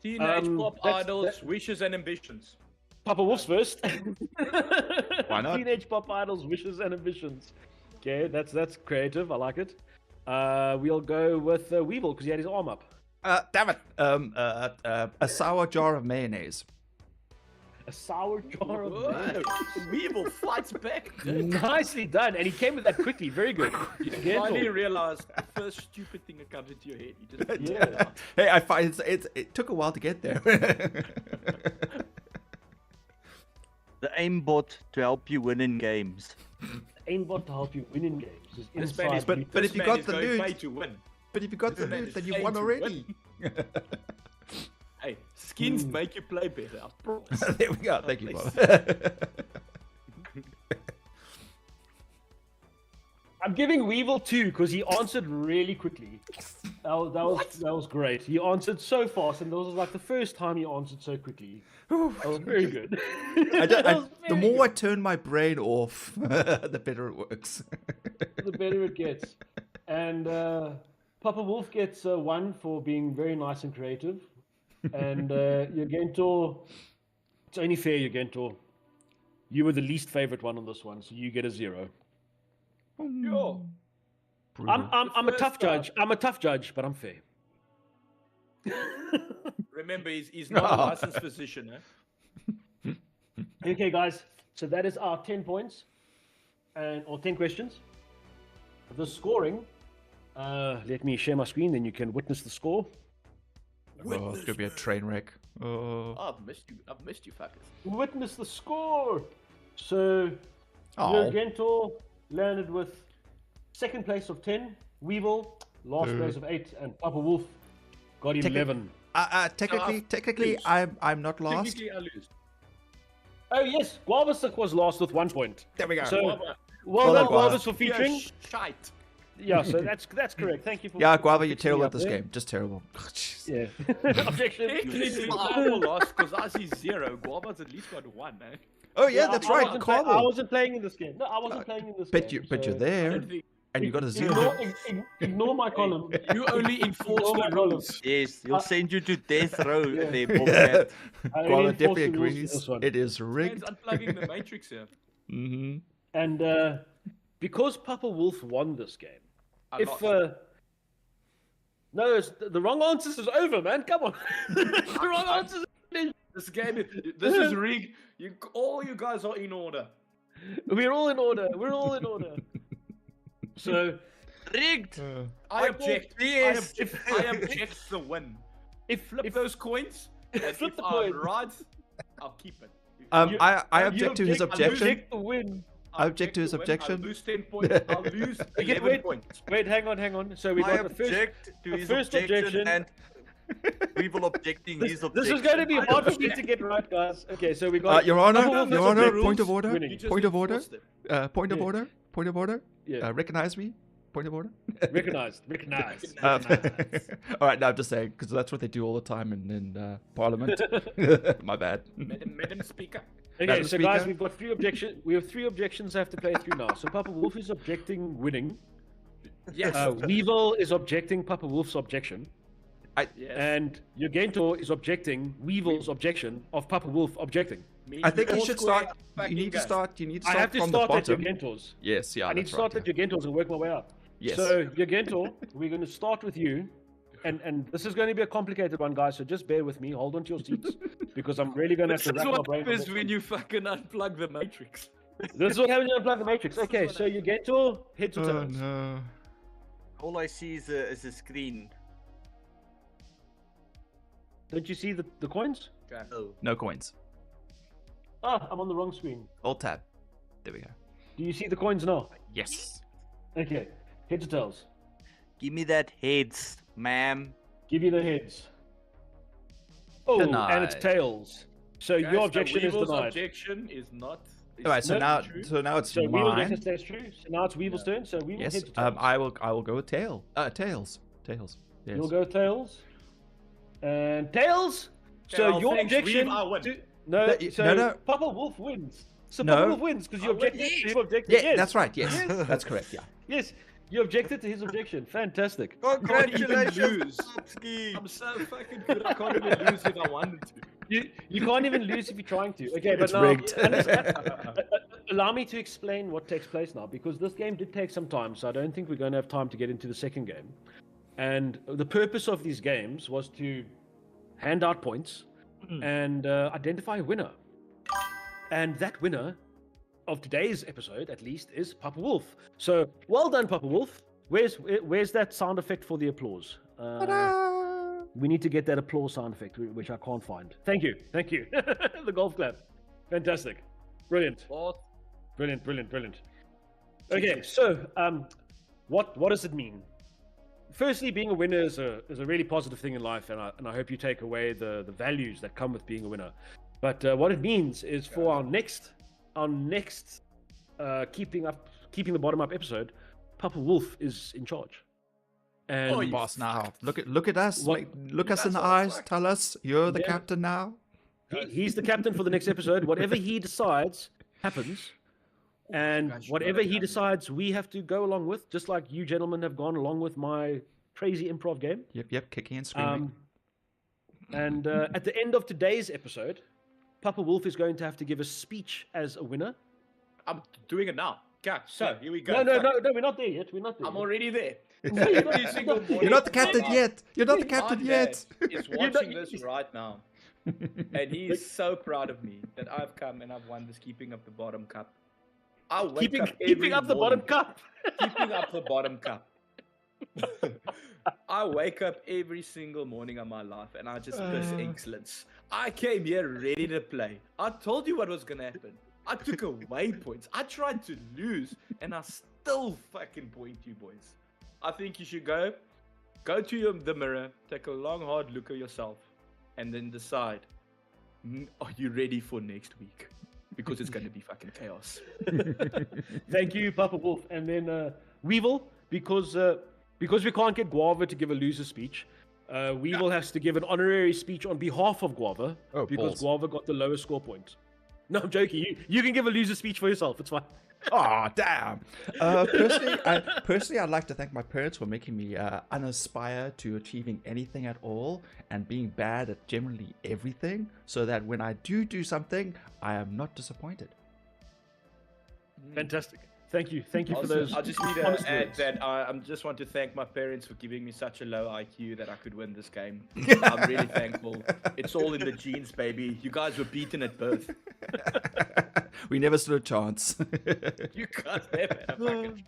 Teenage pop that's- idols, wishes and ambitions. Papa Wolf's first. Why not? Teenage pop idols, wishes and ambitions. Okay, that's creative. I like it. We'll go with Weevil because he had his arm up. Damn it. A sour jar of mayonnaise. A sour jar of Whoa, mayonnaise. Weevil fights back. Nicely done, and he came with that quickly. Very good. You finally realized the first stupid thing that comes into your head. You just Yeah. Hey, I find it took a while to get there. The aimbot to help you win in games. Aimbot to help you win in games. Is This man inside is, But loot. if this you man got is the going loot- pay to win. But if you got the This man loot, is then you paid won to already. Hey, skins make you play better. I promise. There we go. Thank you, Bob. I'm giving Weevil 2 because he answered really quickly. That was great. He answered so fast, and that was like the first time he answered so quickly. That was very good. The more I turn my brain off, the better it works. The better it gets. And Papa Wolf gets 1 for being very nice and creative. And Yogento, it's only fair, Yogento. You were the least favorite one on this one, so you get a 0. Yo, I'm a first tough time. judge. I'm a tough judge, but I'm fair. remember, he's not a licensed physician, eh? Okay, guys. So that is our 10 points, or 10 questions. The scoring. Let me share my screen, then you can witness the score. Oh, it's gonna be a train wreck. Oh. Oh, I've missed you fuckers. Witness the score. So Oh. Yogento landed with second place of 10. Weevil last place of 8, and Papa Wolf got 11. Technically, I'm not lost. Technically, I lose. Oh yes, Guavasuk was last with 1 point. There we go. So Guava. well Well done, done, Guava. Guavas, for featuring. Shite. Yeah, so that's correct. Thank you for. Yeah, for Guava, you're fixing terrible me at up this there. game. Just terrible. Jeez. Yeah. Objection. Technically, I lost because I see 0. Guava's at least got 1, eh? Oh yeah, that's I right. wasn't Carvel. I wasn't playing in this game. No, I wasn't playing in this But game. you're so there, don't think- and you got a 0. Ignore my column. You only enforce Ignore the my column. rules. Yes, he'll send you to death row Yeah. there, Bobcat. I only Guava enforce definitely the rules for agrees. this one. It is Man's rigged. unplugging the matrix here. Mm-hmm. And because Papa Wolf won this game, I if lost. no, the wrong answers is over, man. Come on, the wrong answers. This game, this is rigged. All you guys are in order. We're all in order. We're all in order. So Rigged! I object. Yes. I object the win. Flip those coins. And Flip if the I'm coin. right, I'll keep it. I you object to his I objection. object the win. I object to his the win. objection. I'll lose 10 points. I'll lose 11 wait. points. Wait, hang on. So we I got the first. object to the his first objection, objection. and Weevil objecting his objection. This is going to be hard for me to get right, guys. Okay, so we got. Your Honor, Papa Wolf Your has Honor, objected point of rules, order, winning. You just point of order, enforce them. point of Yeah. order, point of order. Yeah. Recognize me, point of order. Recognized. All right, no, I'm just saying because that's what they do all the time in Parliament. My bad. Madam Speaker. Okay, Madam so guys, Speaker? we've got 3 objections. We have 3 objections I have to play through now. So Papa Wolf is objecting winning. Yes. Weevil is objecting Papa Wolf's objection. yes. And Yogento is objecting Weevil's objection of Papa Wolf objecting. I think you Four should square start. You fucking need to guys. start. You need to I have start to from the start at bottom. Yogento's. Yes, yeah, I need that's to start right. at Yogento's and work my way up. Yes. So Yogento, we're going to start with you. And this is going to be a complicated one, guys, so just bear with me. Hold on to your seats because I'm really going to have This to is rack my what brain. on happens this when one. you fucking unplug the matrix. This is what happens when you unplug the matrix. Okay, so Yogento, head to Oh tails. no. All I see is a screen. Don't you see the coins? Okay. No coins. Ah, I'm on the wrong screen. Alt tab. There we go. Do you see the coins now? Yes. Okay. Heads or tails? Give me that heads, ma'am. Give you the heads. Oh, and it's Denied. tails. So Okay, your objection is Weevil's denied. objection is not. All right. So No, now, true. it's So Weevil mine. objection stays true. So now it's Weevil's turn. So Weevil Yes. heads or tails? I will go with tails. Tails. Yes. You'll go tails. And tails. So Tails, your thanks, objection. Weev, I win. No, No, so no. Papa Wolf wins. So No. Papa Wolf wins because you I win. objected to his objection. Yeah, Yes. that's right. Yes, Yes. that's correct. Yeah. Yes, you objected to his objection. Fantastic. Congratulations, lose. Popski. I'm so fucking good. I can't even lose if I wanted to. You can't even lose if you're trying to. Okay, but It's now rigged. allow me to explain what takes place now, because this game did take some time, so I don't think we're going to have time to get into the second game. And the purpose of these games was to hand out points and identify a winner. And that winner of today's episode, at least, is Papa Wolf. So well done, Papa Wolf. Where's that sound effect for the applause? We need to get that applause sound effect, which I can't find. Thank you. The golf clap. Fantastic. Brilliant. Brilliant. Okay, so what does it mean? Firstly, being a winner is a really positive thing in life, and I hope you take away the values that come with being a winner. But what it means is for our next keeping the bottom up episode, Papa Wolf is in charge. And Oh, Boss now. Look at us. What- Look us in the That's eyes. awesome. Tell us you're the Yeah. captain now. he's the captain for the next episode. Whatever he decides happens. And Gosh, you whatever gotta he come. decides, we have to go along with, just like you gentlemen have gone along with my crazy improv game. Yep. Kicking and screaming. And at the end of today's episode, Papa Wolf is going to have to give a speech as a winner. I'm doing it now. Okay, so here we go. No, Fuck. we're not there yet. I'm already there. No, you're not. Every single morning. You're not the captain my- yet. You're not the my captain dad yet. is watching this right now, and he's so proud of me that I've come and I've won this Keeping Up the Bottom Cup. I wake up every Keeping up the bottom morning- cup. Keeping Up the Bottom Cup. I wake up every single morning of my life and I just piss excellence. I came here ready to play. I told you what was gonna happen. I took away points. I tried to lose and I still fucking point you boys. I think you should go to the mirror, take a long hard look at yourself, and then decide, are you ready for next week? Because it's gonna be fucking chaos. Thank you, Papa Wolf. And then Weevil, because we can't get Guava to give a loser speech, Weevil has to give an honorary speech on behalf of Guava, Oh, because balls. Guava got the lowest score point. No, I'm joking. You can give a loser speech for yourself. It's fine. Oh, damn. Personally, I'd like to thank my parents for making me unaspire to achieving anything at all and being bad at generally everything, so that when I do something, I am not disappointed. Fantastic. Thank you for Also, those. I just need to honest add words. that I just want to thank my parents for giving me such a low IQ that I could win this game. I'm really thankful. It's all in the genes, baby. You guys were beaten at birth. We never stood a chance. You guys never had a fucking...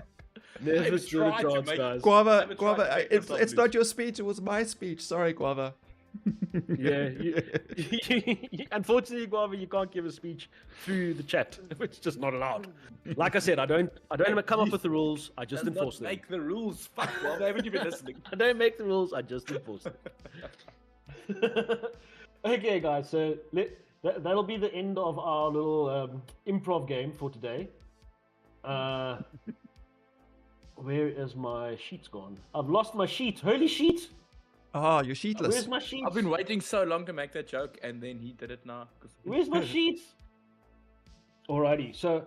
Never even stood a tried to chance, make- guys. Guava, Haven't tried to make it's myself not lose. your speech. It was my speech. Sorry, Guava. Yeah. Unfortunately, Guava, you can't give a speech through the chat. It's just not allowed. Like I said, I don't come up with the rules. I just Does enforce not them. make the rules. Fuck, well, haven't you been listening? I don't make the rules. I just enforce them. Okay, guys. So that'll be the end of our little improv game for today. Where is my sheets gone? I've lost my sheet. Holy sheet! Oh, you're sheetless. Where's my sheets? I've been waiting so long to make that joke, and then he did it now. Where's my sheets? Alrighty, so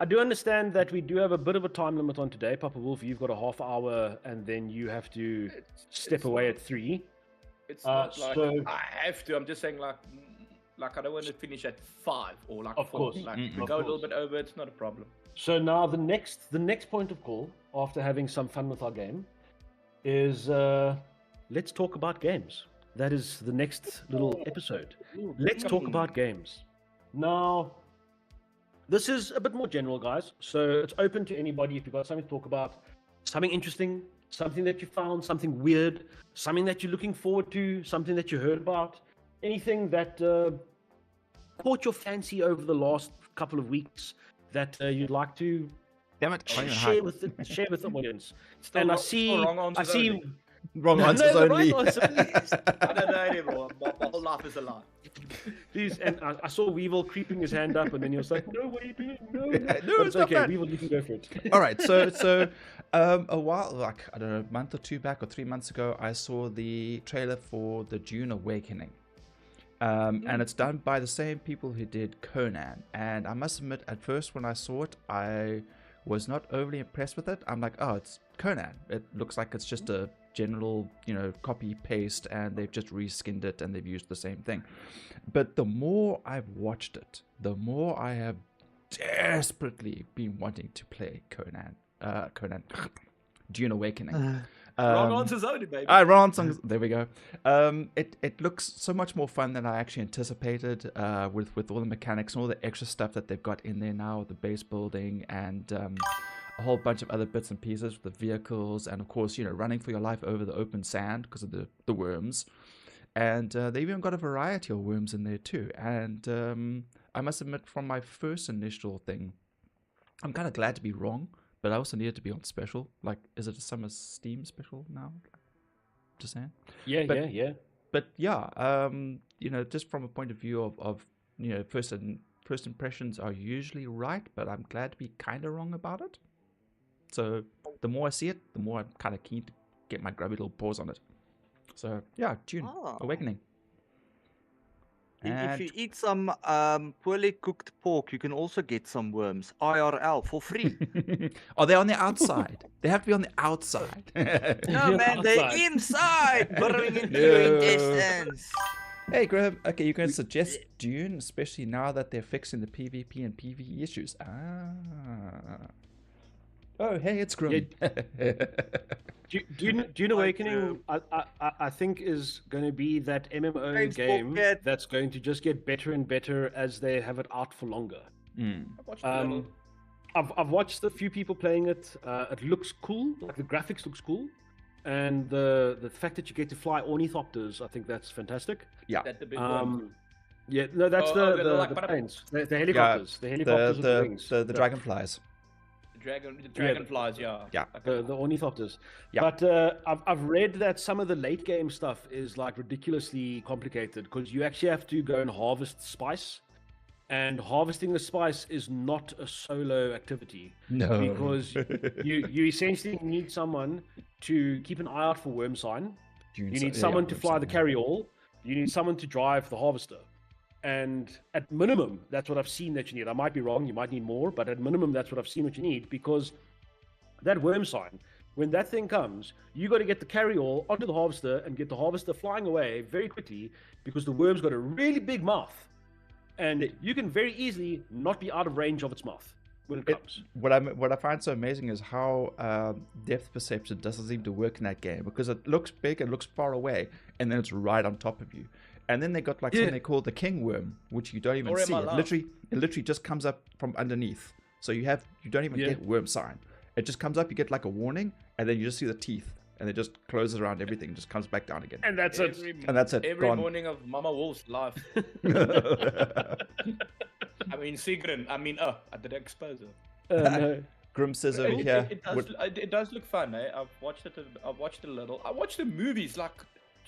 I do understand that we do have a bit of a time limit on today. Papa Wolf, you've got a half hour, and then you have to step away at 3. It's not like so- I have to. I'm just saying, like I don't want to finish at 5 or like Of 4. course. Like Mm-mm. we Of go a little course. bit over. It's not a problem. So now the next point of call, after having some fun with our game, is let's talk about games. That is the next little episode. Let's talk about games. Now, this is a bit more general, guys. So it's open to anybody. If you've got something to talk about, something interesting, something that you found, something weird, something that you're looking forward to, something that you heard about, anything that caught your fancy over the last couple of weeks that you'd like to Damn it! I share with the audience. Still And I wrong- still see, wrong I answers see. only. Wrong No, answers the only. right answer, please. I don't know anymore. My whole life is a lie. Please, and I saw Weevil creeping his hand up, and then he was like, "No, what are you doing? No, No, But it's it's not okay. that. Weevil, you can go for it." All right, so a while, like I don't know, a month or two back or 3 months ago, I saw the trailer for the Dune Awakening, and it's done by the same people who did Conan. And I must admit, at first when I saw it, I was not overly impressed with it. I'm like, oh, it's Conan. It looks like it's just a general, copy paste, and they've just reskinned it and they've used the same thing. But the more I've watched it, the more I have desperately been wanting to play Conan, Dune Awakening. Wrong answers only, baby. Wrong songs. There we go. It looks so much more fun than I actually anticipated. With all the mechanics and all the extra stuff that they've got in there now, the base building and a whole bunch of other bits and pieces with the vehicles, and of course, running for your life over the open sand because of the worms. And they even got a variety of worms in there too. And I must admit, from my first initial thing, I'm kind of glad to be wrong, but I also need it to be on special. Like, is it a summer Steam special now? Just saying. Yeah, But- yeah. But yeah, just from a point of view of first impressions are usually right, but I'm glad to be kind of wrong about it. So the more I see it, the more I'm kind of keen to get my grubby little paws on it. So yeah, Dune Awakening. If you eat some poorly cooked pork, you can also get some worms IRL for free. Are they on the outside? They have to be on the outside. No, man, they're Outside. inside, burrowing into your No. intestines. Hey, Graham. Okay, you can suggest Dune, especially now that they're fixing the PvP and PvE issues. Oh, hey, it's Grim. Dune Awakening, I think, is going to be that MMO Thanks, game Pocket. that's going to just get better and better as they have it out for longer. I watched a little. I've watched a few people playing it. It looks cool. Like the graphics looks cool, and the fact that you get to fly ornithopters, I think that's fantastic. That the big one. Yeah, no, that's Oh, the they're like planes, the helicopters, the helicopters with the wings, the dragonflies. The dragonflies, yeah. Yeah. the ornithopters. Yeah. But I've read that some of the late game stuff is like ridiculously complicated because you actually have to go and harvest spice, and harvesting the spice is not a solo activity. No. Because you essentially need someone to keep an eye out for worm sign. You need someone to fly the carryall. You need someone to drive the harvester. And at minimum, that's what I've seen that you need. I might be wrong, you might need more, but at minimum, that's what I've seen what you need, because that worm sign, when that thing comes, you got to get the carryall onto the harvester and get the harvester flying away very quickly, because the worm's got a really big mouth, and you can very easily not be out of range of its mouth when it comes. What I find so amazing is how depth perception doesn't seem to work in that game, because it looks big, it looks far away, and then it's right on top of you. And then they got like something they call the king worm, which you don't even see. It literally just comes up from underneath. So you don't even get worm sign. It just comes up, you get like a warning, and then you just see the teeth, and it just closes around everything, just comes back down again. And that's it. Every Gone. morning of Mama Wolf's life. I mean, Sigrun. I did expose her. No. Grim says over It, here. it does look fun, eh? I've watched it a little. I watched the movies like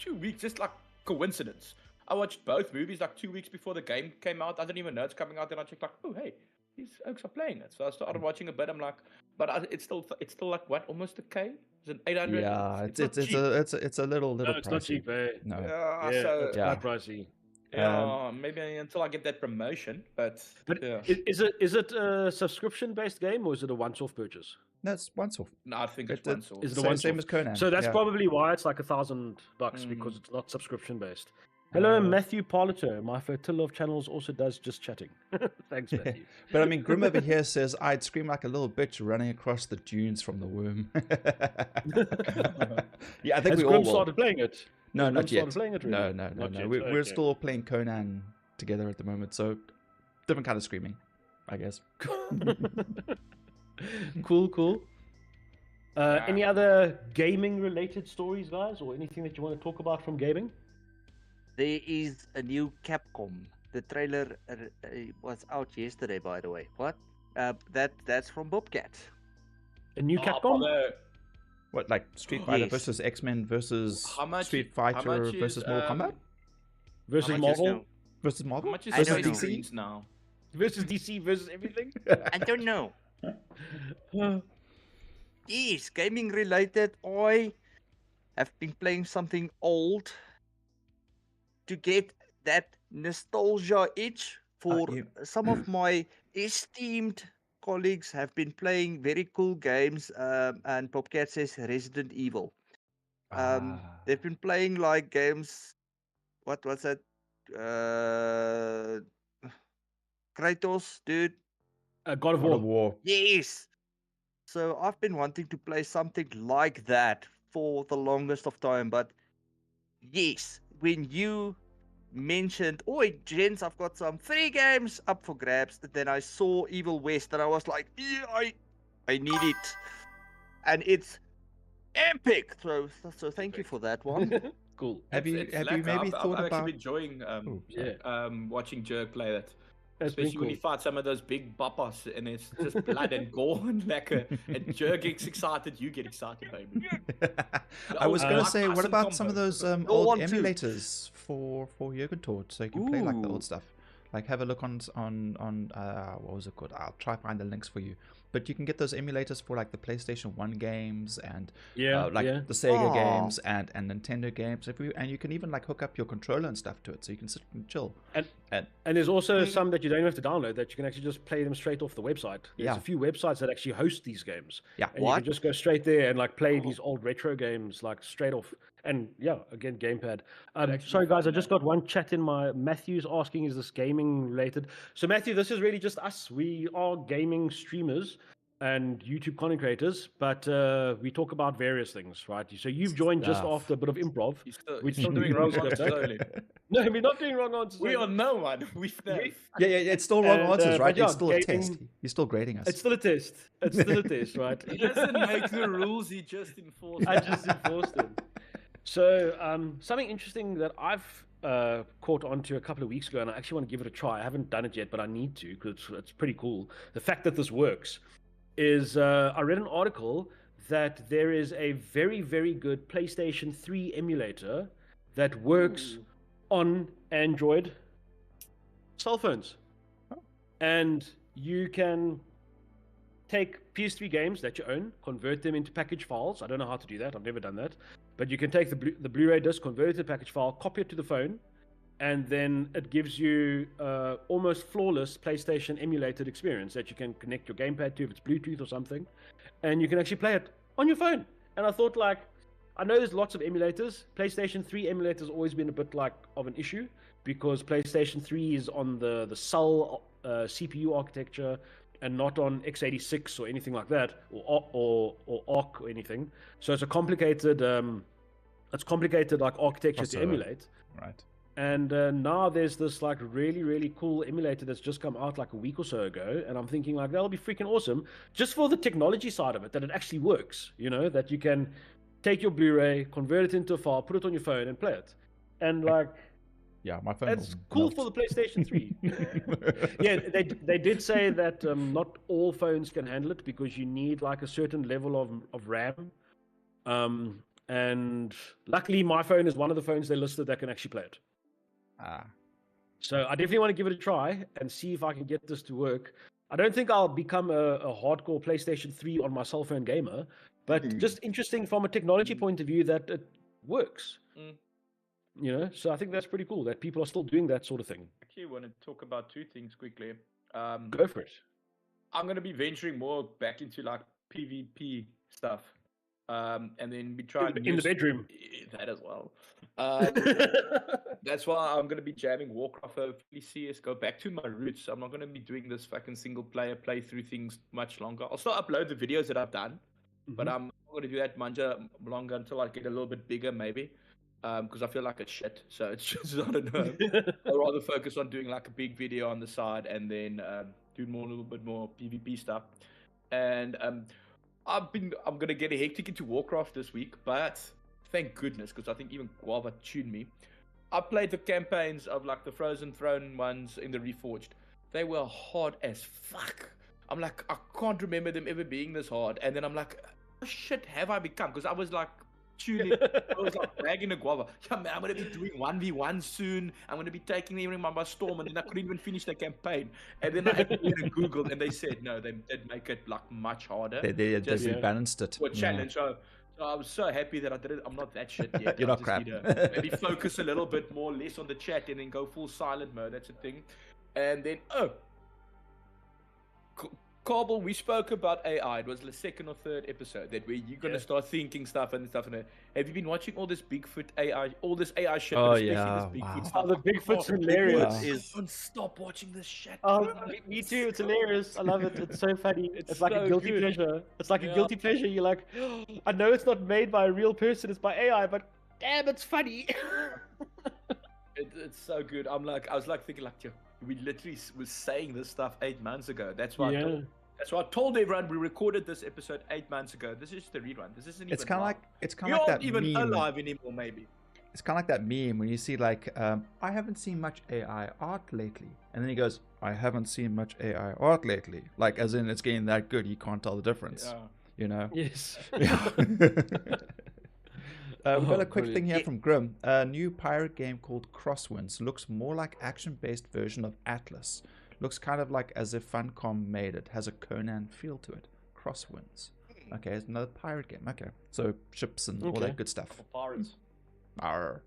2 weeks, just like coincidence. I watched both movies like 2 weeks before the game came out. I didn't even know it's coming out. Then I checked like, oh hey, these folks are playing it. So I started watching a bit. I'm like, but it's still like what, almost a K? Is it 800? Yeah, not cheap. it's a little No, it's pricey. not cheap, eh? No. Yeah, So it's quite pricey. yeah, maybe until I get that promotion. But yeah. Is it a subscription-based game or is it a once-off purchase? No, it's once off. No, I think it's It- once off. Is it a Same, once same off? as Conan. So that's yeah. probably why it's like $1,000 because it's not subscription-based. Hello, Matthew Parlato. My fertile of channels also does just chatting. Thanks, Matthew. But I mean, Grim over here says, I'd scream like a little bitch running across the dunes from the worm. Yeah, I think Has we all Grim will. started playing it? No, Has not Grim yet. started playing it No, really? no, Not yet, We're okay. still all playing Conan together at the moment, so different kind of screaming, I guess. Cool. Any other gaming-related stories, guys, or anything that you want to talk about from gaming? There is a new Capcom. The trailer was out yesterday, by the way. What? That's from Bobcat. A new Capcom? What, like Street Fighter Yes. versus X-Men versus How much- Street how Fighter much is, versus Mortal Kombat Versus How much is Marvel? versus How Marvel much is I versus don't know. Space DC? Marines now? Versus DC versus everything? I don't know. Yes, gaming related. I have been playing something old to get that nostalgia itch for you- some of my esteemed colleagues have been playing very cool games, and Popcat says Resident Evil. Ah. They've been playing like games. What was it? Uh, Kratos, dude. God of God of War. War. Yes. So I've been wanting to play something like that for the longest of time, but yes, when you mentioned, "Oi, gents, I've got some free games up for grabs," then I saw Evil West, and I was like, "Yeah, I need it," and it's epic. So thank you for that one. Cool. Have you It's maybe I've thought actually about? been enjoying Oh, sorry. watching Jerk play that. That's been Especially when you cool. fight some of those big bappas and it's just blood and gore and lekker. And Jerk gets excited, you get excited, baby. I was old gonna Mike say, what Tyson about some of combo. those Go old on to- emulators for Jürgen Tort, so you can play like the Ooh. old stuff. Like have a look on what was it called? I'll try find the links for you. But you can get those emulators for like the PlayStation 1 games and Yeah, like yeah. the Sega Aw. games and Nintendo games. And you can even like hook up your controller and stuff to it, so you can sit and chill. And And there's also some that you don't even have to download, that you can actually just play them straight off the website. There's Yeah. a few websites that actually host these games. Yeah. And you What? can just go straight there and like play these old retro games like straight off. And yeah, again, gamepad. actually Sorry guys, I fun, just got one chat in my Matthew's asking, is this gaming related? So Matthew, this is really just us. We are gaming streamers and YouTube content creators, but we talk about various things, right? So you've joined just Stuff. after a bit of improv. He's still we doing can wrong discuss answers that. only. No, we're not doing wrong answers. We only. are no one. We've never. yeah, it's still wrong And, answers, but right? yeah, It's still a gaming- test. He's still grading us. It's still a test. It's still a test, right? He doesn't make the rules, he just enforces I them. just enforced them. So something interesting that I've caught on to a couple of weeks ago, and I actually want to give it a try. I haven't done it yet, but I need to because it's pretty cool. The fact that this works is I read an article that there is a very, very good PlayStation 3 emulator that works on Android cell phones. And you can take PS3 games that you own, convert them into package files. I don't know how to do that. I've never done that. But you can take the Blu-ray disc, convert it to a package file, copy it to the phone, and then it gives you almost flawless PlayStation emulated experience that you can connect your gamepad to if it's Bluetooth or something, and you can actually play it on your phone. And I thought, like, I know there's lots of emulators. PlayStation 3 emulators always been a bit like of an issue because PlayStation 3 is on the Cell CPU architecture and not on x86 or anything like that, or ARC or anything. So it's a complicated like architecture to Crossover. emulate. Right. And now there's this like really, really cool emulator that's just come out like a week or so ago. And I'm thinking like, that'll be freaking awesome just for the technology side of it, that it actually works, you know, that you can take your Blu-ray, convert it into a file, put it on your phone and play it. And like, Yeah, my phone. it's will cool melt. for the PlayStation 3. Yeah, they did say that not all phones can handle it because you need like a certain level of RAM. And luckily my phone is one of the phones they listed that can actually play it. So I definitely want to give it a try and see if I can get this to work. I don't think I'll become a hardcore PlayStation 3 on my cell phone gamer, but just interesting from a technology point of view that it works. You know, so I think that's pretty cool that people are still doing that sort of thing. Actually, I want to talk about two things quickly. Go for it. I'm going to be venturing more back into like PvP stuff. And then be trying In the bedroom. that as well. That's why I'm going to be jamming Warcraft, hopefully CS, go back to my roots. I'm not going to be doing this fucking single player playthrough things much longer. I'll still upload the videos that I've done, but I'm not going to do that much longer until I get a little bit bigger, maybe. Because I feel like it's shit, so it's just, I don't know. I'd rather focus on doing like a big video on the side and then do a little bit more PvP stuff. And I'm gonna get hectic into Warcraft this week, but thank goodness, because I think even Guava tuned me. I played the campaigns of like the Frozen Throne ones in the Reforged. They were hard as fuck. I'm like, I can't remember them ever being this hard. And then I'm like, what shit have I become? Because I was like tuning, I was like bragging to Guava. Yeah, man, I'm gonna be doing 1v1 soon. I'm gonna be taking everyone by storm, and then I couldn't even finish the campaign. And then I had to Google, and they said no, they did make it like much harder. They rebalanced it. For challenge. So I was so happy that I did it. I'm not that shit yet. You're I not just crap. need to maybe focus a little bit more, less on the chat, and then go full silent mode. That's the thing. And then Carbel, we spoke about AI. It was the second or third episode that where you're gonna start thinking stuff and stuff. And have you been watching all this Bigfoot AI, all this AI shit? Oh, but especially yeah, this Bigfoot wow. stuff. Oh, the Bigfoot's hilarious. Bigfoot Don't stop watching this shit. Oh, me too. It's hilarious. I love it. It's so funny. It's like so a guilty good. pleasure. It's like Yeah. a guilty pleasure. You're like, I know it's not made by a real person. It's by AI, but damn, it's funny. It's so good. I was like thinking like, yo, we literally was saying this stuff 8 months ago. That's why. That's why I told everyone we recorded this episode 8 months ago. This is the rerun. This isn't even. It's kind of live. like We that aren't even meme. alive anymore. Maybe. It's kind of like that meme when you see like, I haven't seen much AI art lately, and then he goes, I haven't seen much AI art lately. Like as in it's getting that good, you can't tell the difference. Yeah. You know. Yes. Yeah. We've got a quick brilliant. thing here from Grim. A new pirate game called Crosswinds looks more like action-based version of Atlas. Looks kind of like as if Funcom made it. Has a Conan feel to it. Crosswinds. Okay, it's another pirate game. Okay, so ships and all Okay. that good stuff. Pirates. Arr.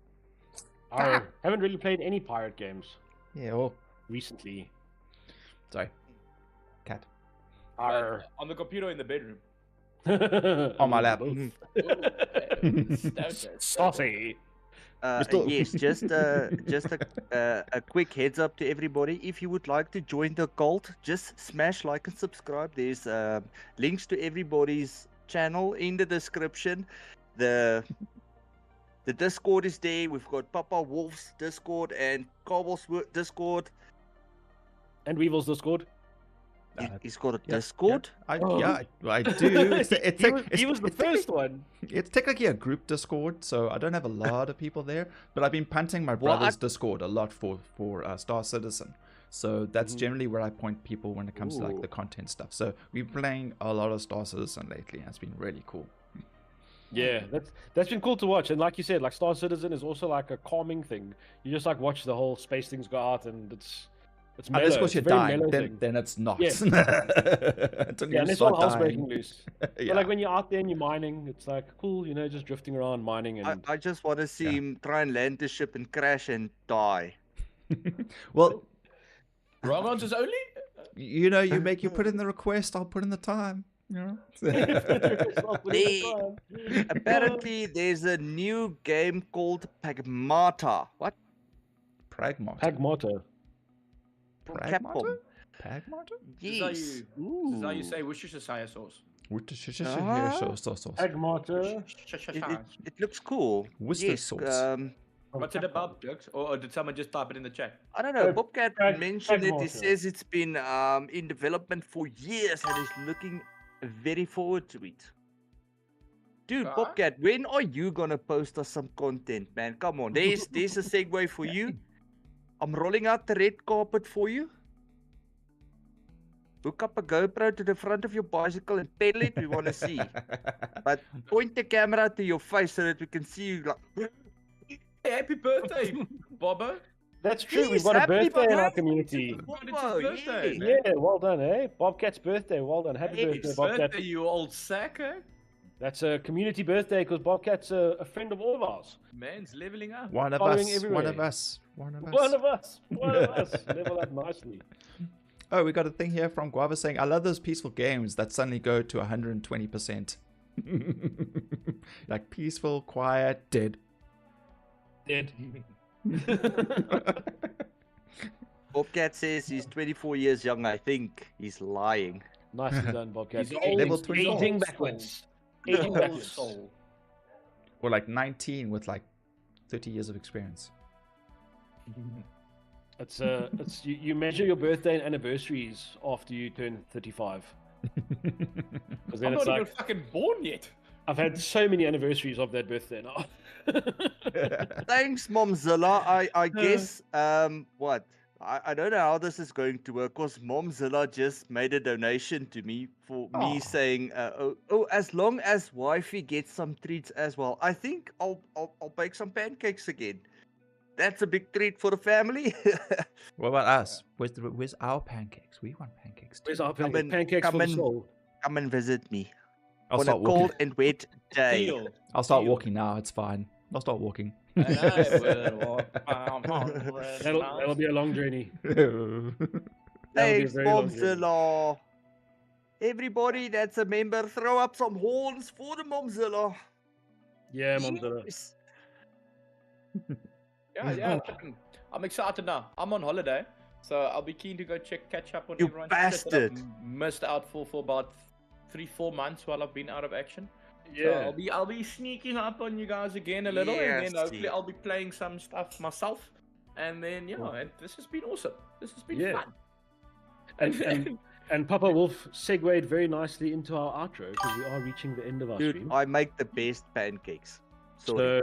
I haven't really played any pirate games Yeah. Oh, recently. sorry. Cat. Arr. On the computer in the bedroom. On my lap. Saucy. Yes, just a quick heads up to everybody. If you would like to join the cult, just smash like and subscribe. There's links to everybody's channel in the description. The Discord is there. We've got Papa Wolf's Discord and Carbel's Discord. And Weevil's Discord. He's got a Yeah, Discord. I do. He was the first one. It's technically a group Discord, so I don't have a lot of people there. But I've been punting my brother's Discord a lot for Star Citizen. So that's generally where I point people when it comes to like the content stuff. So we've been playing a lot of Star Citizen lately, and it's been really cool. Yeah, that's been cool to watch. And like you said, like Star Citizen is also like a calming thing. You just like watch the whole space things go out, and it's mellow. Unless It's you're a very dying, mellow then, thing. then it's not. Yeah. Until Yeah, you unless all start hell's dying. breaking loose. But Yeah. like when you're out there and you're mining, it's like cool, you know, just drifting around mining and I just want to see him try and land the ship and crash and die. Well, Wrong answers only. you know, you put in the request, I'll put in the time. You know. Apparently, there's a new game called Pragmata. What? Pragmata. Pagmata. From Pragmata? Capcom. Pragmata? This is how Yes. you, this is how you say Worcestershire sauce. Pagmata. It looks cool. Worcester Yes, sauce. What's it about, Dux? Or did someone just type it in the chat? I don't know. Uh, Bobcat mentioned it. He Pragmata. says it's been in development for years and is looking very forward to it. Dude, Ah. Bobcat, when are you gonna post us some content, man? Come on, there's a segue for you. I'm rolling out the red carpet for you. Hook up a GoPro to the front of your bicycle and pedal it. We want to see. But point the camera to your face so that we can see you. Like, Hey, happy birthday, Bobo. That's true. We've Yes, got a happy birthday in our birthday. community. God, it's Whoa, his birthday, yeah. man. Yeah, well done, eh? Bobcat's birthday. Well done. Happy Hey, birthday, His Bobcat. birthday, you old sack, eh? That's a community birthday because Bobcat's a friend of all of ours. Man's leveling up. One of Following us. everywhere. One of us. One of us. One of us. One of us. Level up nicely. Oh, we got a thing here from Guava saying, I love those peaceful games that suddenly go to 120%. Like peaceful, quiet, dead. Dead. Bobcat says he's 24 years young. I think he's lying. Nicely done, Bobcat. He's old. Level He's 24. Aging old backwards. soul. Aging Old backwards. soul. Or like 19 with like 30 years of experience. It's you measure your birthday and anniversaries after you turn 35. Because I'm then it's not even like, fucking born yet. I've had so many anniversaries of that birthday now. Thanks, Momzilla. I guess what? I don't know how this is going to work because Momzilla just made a donation to me for me Aw. saying, as long as wifey gets some treats as well, I think I'll bake some pancakes again. That's a big treat for the family. What about us? Where's our pancakes? We want pancakes too. Where's our Come pancakes? and- Pancakes come for the and- soul. Come and visit me I'll on a start walking. cold and wet day. Deal. I'll start Deal. walking now. It's fine. I'll start walking. And I will walk That'll be a long journey. That'll be a Thanks, very long journey. Momzilla. Everybody that's a member, throw up some horns for the Momzilla. Yeah, Momzilla. Yes. Yeah. I'm excited now. I'm on holiday, so I'll be keen to go catch up on You everyone's shit that I've bastard. missed out for about 3-4 months while I've been out of action. So Yeah. I'll be sneaking up on you guys again a little, and then Yes, hopefully yeah. I'll be playing some stuff myself. And then and this has been awesome. This has been Yeah. fun. And Papa Wolf segued very nicely into our outro because we are reaching the end of our Dude, stream. I make the best pancakes. Sorry.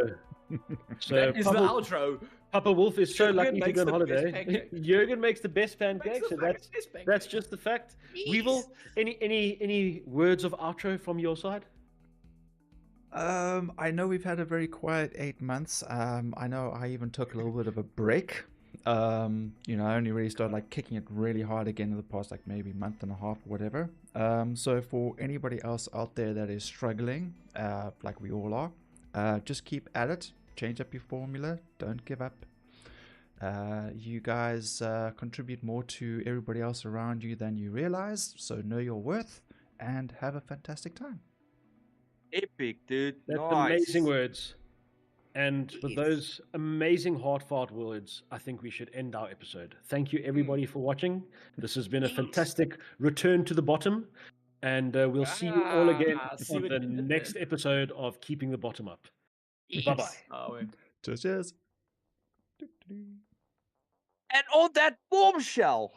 So That is the Papa, outro. Papa Wolf is so Jürgen lucky to makes go on the best holiday. pancakes. Jürgen makes the best Makes pancakes, the and fucking best that's pancakes. just the fact. Yes. Weevil, any words of outro from your side? I know we've had a very quiet 8 months. I know I even took a little bit of a break. I only really started like kicking it really hard again in the past like maybe month and a half or whatever. So for anybody else out there that is struggling, like we all are, just keep at it. Change up your formula. Don't give up. You guys contribute more to everybody else around you than you realize. So know your worth and have a fantastic time. Epic, dude. That's Nice. amazing words. And with Yes. those amazing heartfelt words, I think we should end our episode. Thank you, everybody, for watching. This has been a fantastic return to the bottom. And we'll see you all again See on what the you did next there. episode of Keeping the Bottom Up. Bye-bye. Oh, wait. Cheers. And on that bombshell.